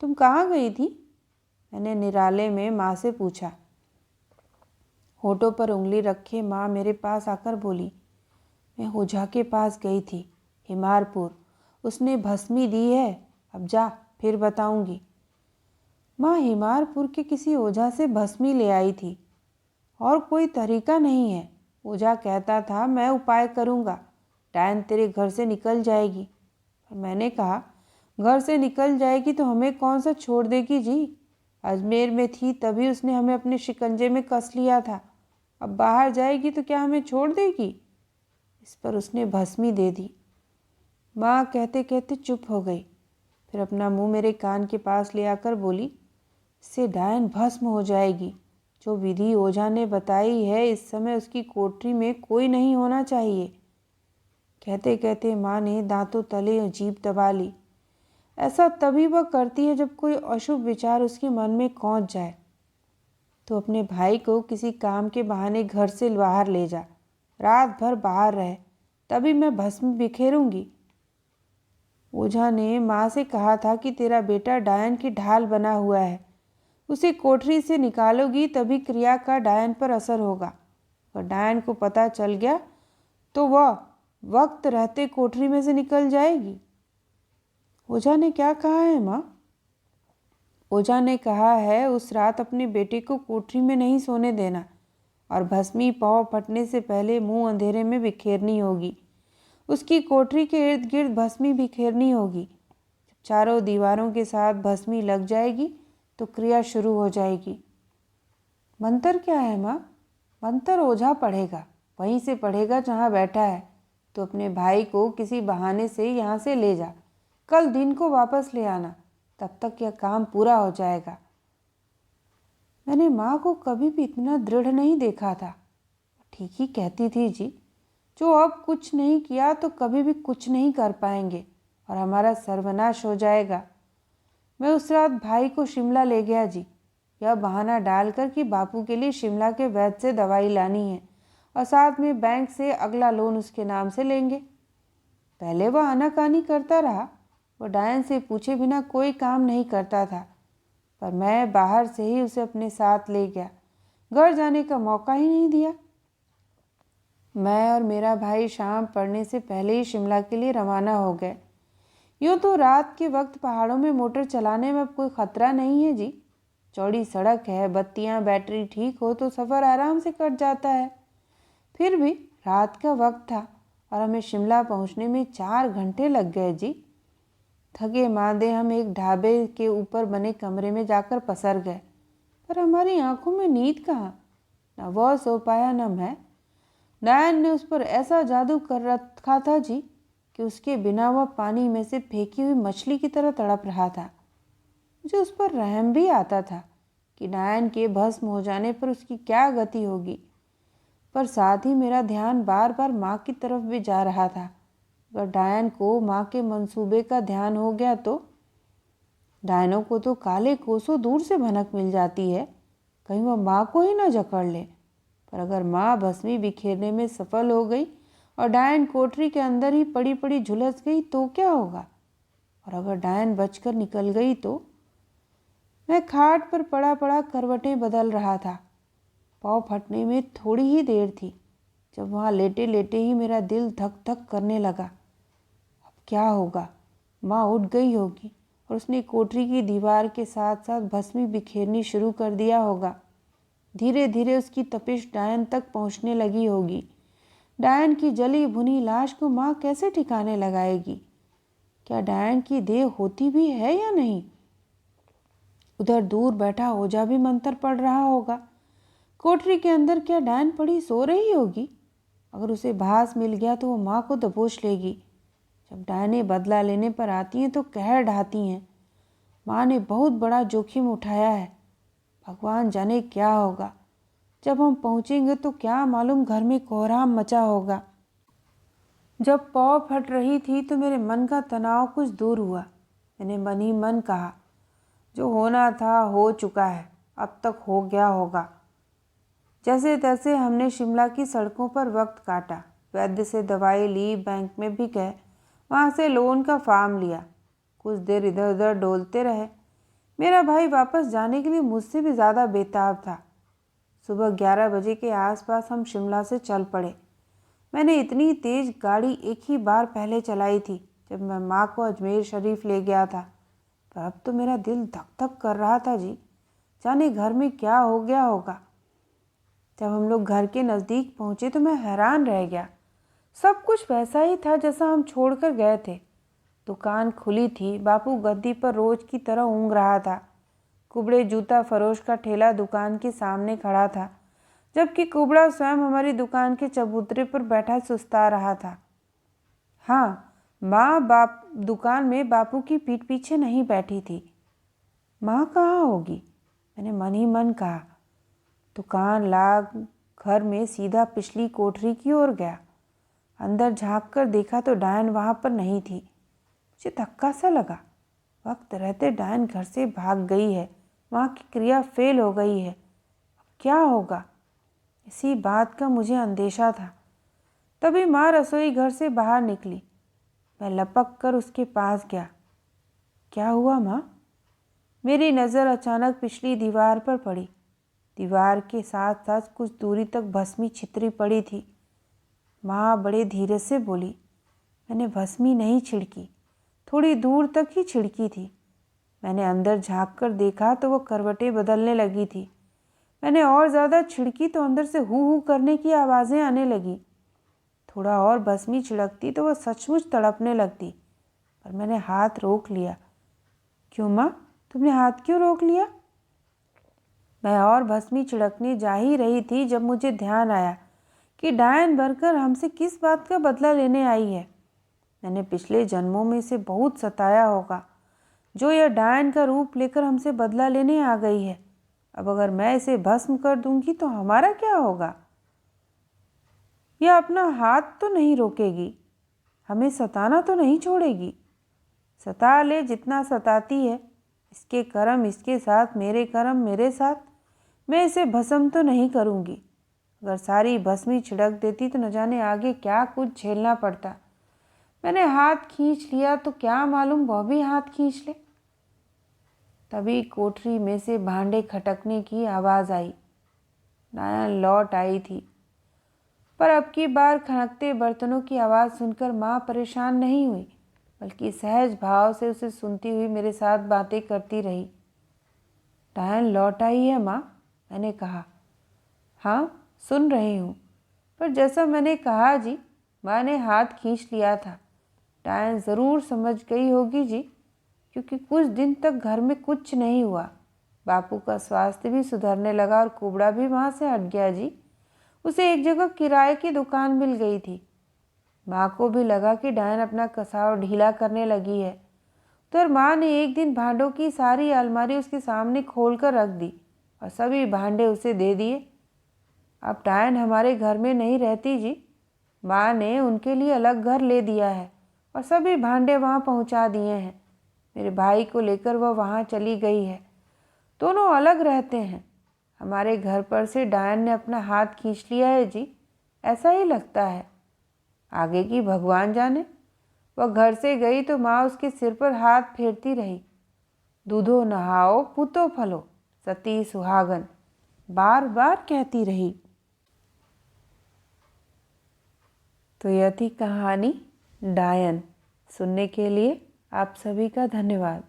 तुम कहाँ गई थी? मैंने निराले में माँ से पूछा। होठों पर उंगली रखे माँ मेरे पास आकर बोली, मैं ओझा के पास गई थी, हिमारपुर। उसने भस्मी दी है। अब जा, फिर बताऊंगी। माँ हिमारपुर के किसी ओझा से भस्मी ले आई थी, और कोई तरीका नहीं है। ओझा कहता था मैं उपाय करूँगा, डायन तेरे घर से निकल जाएगी। और मैंने कहा, घर से निकल जाएगी तो हमें कौन सा छोड़ देगी जी। अजमेर में थी तभी उसने हमें अपने शिकंजे में कस लिया था। अब बाहर जाएगी तो क्या हमें छोड़ देगी? इस पर उसने भस्मी दे दी। माँ कहते कहते चुप हो गई। फिर अपना मुंह मेरे कान के पास ले आकर बोली, इससे डायन भस्म हो जाएगी। जो विधि ओझा ने बताई है, इस समय उसकी कोठरी में कोई नहीं होना चाहिए। कहते कहते माँ ने दांतों तले जीभ दबा ली। ऐसा तभी वह करती है जब कोई अशुभ विचार उसके मन में पहुंच जाए। तो अपने भाई को किसी काम के बहाने घर से बाहर ले जा, रात भर बाहर रहे, तभी मैं भस्म बिखेरूंगी। ओझा ने माँ से कहा था कि तेरा बेटा डायन की ढाल बना हुआ है, उसे कोठरी से निकालोगी तभी क्रिया का डायन पर असर होगा। अगर डायन को पता चल गया तो वह वक्त रहते कोठरी में से निकल जाएगी। ओझा ने क्या कहा है माँ? ओझा ने कहा है उस रात अपने बेटे को कोठरी में नहीं सोने देना, और भस्मी पाँव फटने से पहले मुंह अंधेरे में बिखेरनी होगी। उसकी कोठरी के इर्द गिर्द भस्मी बिखेरनी होगी। जब चारों दीवारों के साथ भस्मी लग जाएगी तो क्रिया शुरू हो जाएगी। मंत्र क्या है माँ? मंत्र ओझा पढ़ेगा, वहीं से पढ़ेगा जहाँ बैठा है। तो अपने भाई को किसी बहाने से यहाँ से ले जा, कल दिन को वापस ले आना, तब तक यह काम पूरा हो जाएगा। मैंने माँ को कभी भी इतना दृढ़ नहीं देखा था। ठीक ही कहती थी जी, जो अब कुछ नहीं किया तो कभी भी कुछ नहीं कर पाएंगे और हमारा सर्वनाश हो जाएगा। मैं उस रात भाई को शिमला ले गया जी, यह बहाना डालकर कि बापू के लिए शिमला के वैद्य से दवाई लानी है और साथ में बैंक से अगला लोन उसके नाम से लेंगे। पहले वह आनाकानी करता रहा, वह डायन से पूछे बिना कोई काम नहीं करता था, पर मैं बाहर से ही उसे अपने साथ ले गया, घर जाने का मौका ही नहीं दिया। मैं और मेरा भाई शाम पड़ने से पहले ही शिमला के लिए रवाना हो गए। यूँ तो रात के वक्त पहाड़ों में मोटर चलाने में अब कोई ख़तरा नहीं है जी। चौड़ी सड़क है, बत्तियाँ बैटरी ठीक हो तो सफ़र आराम से कट जाता है। फिर भी रात का वक्त था और हमें शिमला पहुँचने में 4 घंटे लग गए जी। थके मांदे हम एक ढाबे के ऊपर बने कमरे में जाकर पसर गए, पर हमारी आंखों में नींद कहाँ। न वह सो पाया न मैं। डायन ने उस पर ऐसा जादू कर रखा था जी कि उसके बिना वह पानी में से फेंकी हुई मछली की तरह तड़प रहा था। मुझे उस पर रहम भी आता था कि डायन के भस्म हो जाने पर उसकी क्या गति होगी, पर साथ ही मेरा ध्यान बार बार माँ की तरफ भी जा रहा था। अगर डायन को माँ के मंसूबे का ध्यान हो गया तो डायनों को तो काले कोसों दूर से भनक मिल जाती है, कहीं वह माँ को ही ना जकड़ ले। पर अगर माँ भस्मी बिखेरने में सफल हो गई और डायन कोठरी के अंदर ही पड़ी पड़ी झुलस गई तो क्या होगा? और अगर डायन बचकर निकल गई तो? मैं खाट पर पड़ा पड़ा करवटें बदल रहा था। पाँव फटने में थोड़ी ही देर थी जब वहाँ लेटे लेटे ही मेरा दिल धक धक करने लगा। अब क्या होगा? माँ उठ गई होगी और उसने कोठरी की दीवार के साथ साथ भस्मी बिखेरनी शुरू कर दिया होगा। धीरे धीरे उसकी तपिश डायन तक पहुँचने लगी होगी। डायन की जली भुनी लाश को माँ कैसे ठिकाने लगाएगी? क्या डायन की देह होती भी है या नहीं? उधर दूर बैठा ओझा भी मंत्र पढ़ रहा होगा। कोठरी के अंदर क्या डायन पड़ी सो रही होगी? अगर उसे भास मिल गया तो वो माँ को दबोच लेगी। जब डायनें बदला लेने पर आती हैं तो कहर ढाती हैं। माँ ने बहुत बड़ा जोखिम उठाया है। भगवान जाने क्या होगा। जब हम पहुँचेंगे तो क्या मालूम घर में कोहराम मचा होगा। जब पाँव फट रही थी तो मेरे मन का तनाव कुछ दूर हुआ। मैंने मन ही मन कहा, जो होना था हो चुका है, अब तक हो गया होगा। जैसे तैसे हमने शिमला की सड़कों पर वक्त काटा। वैद्य से दवाई ली, बैंक में भी गए, वहाँ से लोन का फॉर्म लिया। कुछ देर इधर उधर डोलते रहे। मेरा भाई वापस जाने के लिए मुझसे भी ज़्यादा बेताब था। सुबह 11 बजे के आसपास हम शिमला से चल पड़े। मैंने इतनी तेज़ गाड़ी एक ही बार पहले चलाई थी जब मैं माँ को अजमेर शरीफ ले गया था। पर अब तो मेरा दिल धक धक कर रहा था जी, जाने घर में क्या हो गया होगा। जब हम लोग घर के नज़दीक पहुँचे तो मैं हैरान रह गया। सब कुछ वैसा ही था जैसा हम छोड़कर गए थे। दुकान खुली थी। बापू गद्दी पर रोज की तरह ऊँघ रहा था। कुबड़े जूता फरोश का ठेला दुकान के सामने खड़ा था, जबकि कुबड़ा स्वयं हमारी दुकान के चबूतरे पर बैठा सुस्ता रहा था। हाँ, माँ दुकान में बापू की पीठ पीछे नहीं बैठी थी। माँ कहाँ होगी? मैंने मन ही मन कहा। दुकान लाग घर में सीधा पिछली कोठरी की ओर गया। अंदर झांक कर देखा तो डायन वहाँ पर नहीं थी। मुझे धक्का सा लगा। वक्त रहते डायन घर से भाग गई है, वहाँ की क्रिया फेल हो गई है। अब क्या होगा? इसी बात का मुझे अंदेशा था। तभी माँ रसोई घर से बाहर निकली। मैं लपक कर उसके पास गया। क्या हुआ माँ? मेरी नज़र अचानक पिछली दीवार पर पड़ी। दीवार के साथ साथ कुछ दूरी तक भस्मी छितरी पड़ी थी। माँ बड़े धीरे से बोली, मैंने भस्मी नहीं छिड़की, थोड़ी दूर तक ही छिड़की थी। मैंने अंदर झांक कर देखा तो वो करवटें बदलने लगी थी। मैंने और ज़्यादा छिड़की तो अंदर से हू हू करने की आवाज़ें आने लगी। थोड़ा और भस्मी छिड़कती तो वह सचमुच तड़पने लगती, पर मैंने हाथ रोक लिया। क्यों माँ, तुमने हाथ क्यों रोक लिया? मैं और भस्मी छिड़कने जा ही रही थी जब मुझे ध्यान आया कि डायन बनकर हमसे किस बात का बदला लेने आई है। मैंने पिछले जन्मों में इसे बहुत सताया होगा, जो यह डायन का रूप लेकर हमसे बदला लेने आ गई है। अब अगर मैं इसे भस्म कर दूंगी तो हमारा क्या होगा? यह अपना हाथ तो नहीं रोकेगी, हमें सताना तो नहीं छोड़ेगी। सता ले जितना सताती है, इसके कर्म इसके साथ, मेरे कर्म मेरे साथ। मैं इसे भस्म तो नहीं करूँगी। अगर सारी भस्मी छिड़क देती तो न जाने आगे क्या कुछ झेलना पड़ता। मैंने हाथ खींच लिया तो क्या मालूम वह भी हाथ खींच ले। तभी कोठरी में से भांडे खटकने की आवाज़ आई। नायन लौट आई थी, पर अब की बार खनकते बर्तनों की आवाज़ सुनकर माँ परेशान नहीं हुई, बल्कि सहज भाव से उसे सुनती हुई मेरे साथ बातें करती रही। डायन लौट आई है माँ, मैंने कहा। हाँ, सुन रही हूँ, पर जैसा मैंने कहा जी, माँ ने हाथ खींच लिया था। डायन ज़रूर समझ गई होगी जी, क्योंकि कुछ दिन तक घर में कुछ नहीं हुआ। बापू का स्वास्थ्य भी सुधरने लगा और कुबड़ा भी वहाँ से हट गया जी। उसे एक जगह किराए की दुकान मिल गई थी। माँ को भी लगा कि डायन अपना कसाव ढीला करने लगी है, तो माँ ने एक दिन भांडों की सारी अलमारी उसके सामने खोल कर रख दी और सभी भांडे उसे दे दिए। अब डायन हमारे घर में नहीं रहती जी। माँ ने उनके लिए अलग घर ले दिया है और सभी भांडे वहाँ पहुँचा दिए हैं। मेरे भाई को लेकर वह वहाँ चली गई है। दोनों अलग रहते हैं। हमारे घर पर से डायन ने अपना हाथ खींच लिया है जी, ऐसा ही लगता है। आगे की भगवान जाने। वह घर से गई तो माँ उसके सिर पर हाथ फेरती रही। दूधो नहाओ पूतो फलो, सती सुहागन, बार बार कहती रही। तो यह थी कहानी डायन। सुनने के लिए आप सभी का धन्यवाद।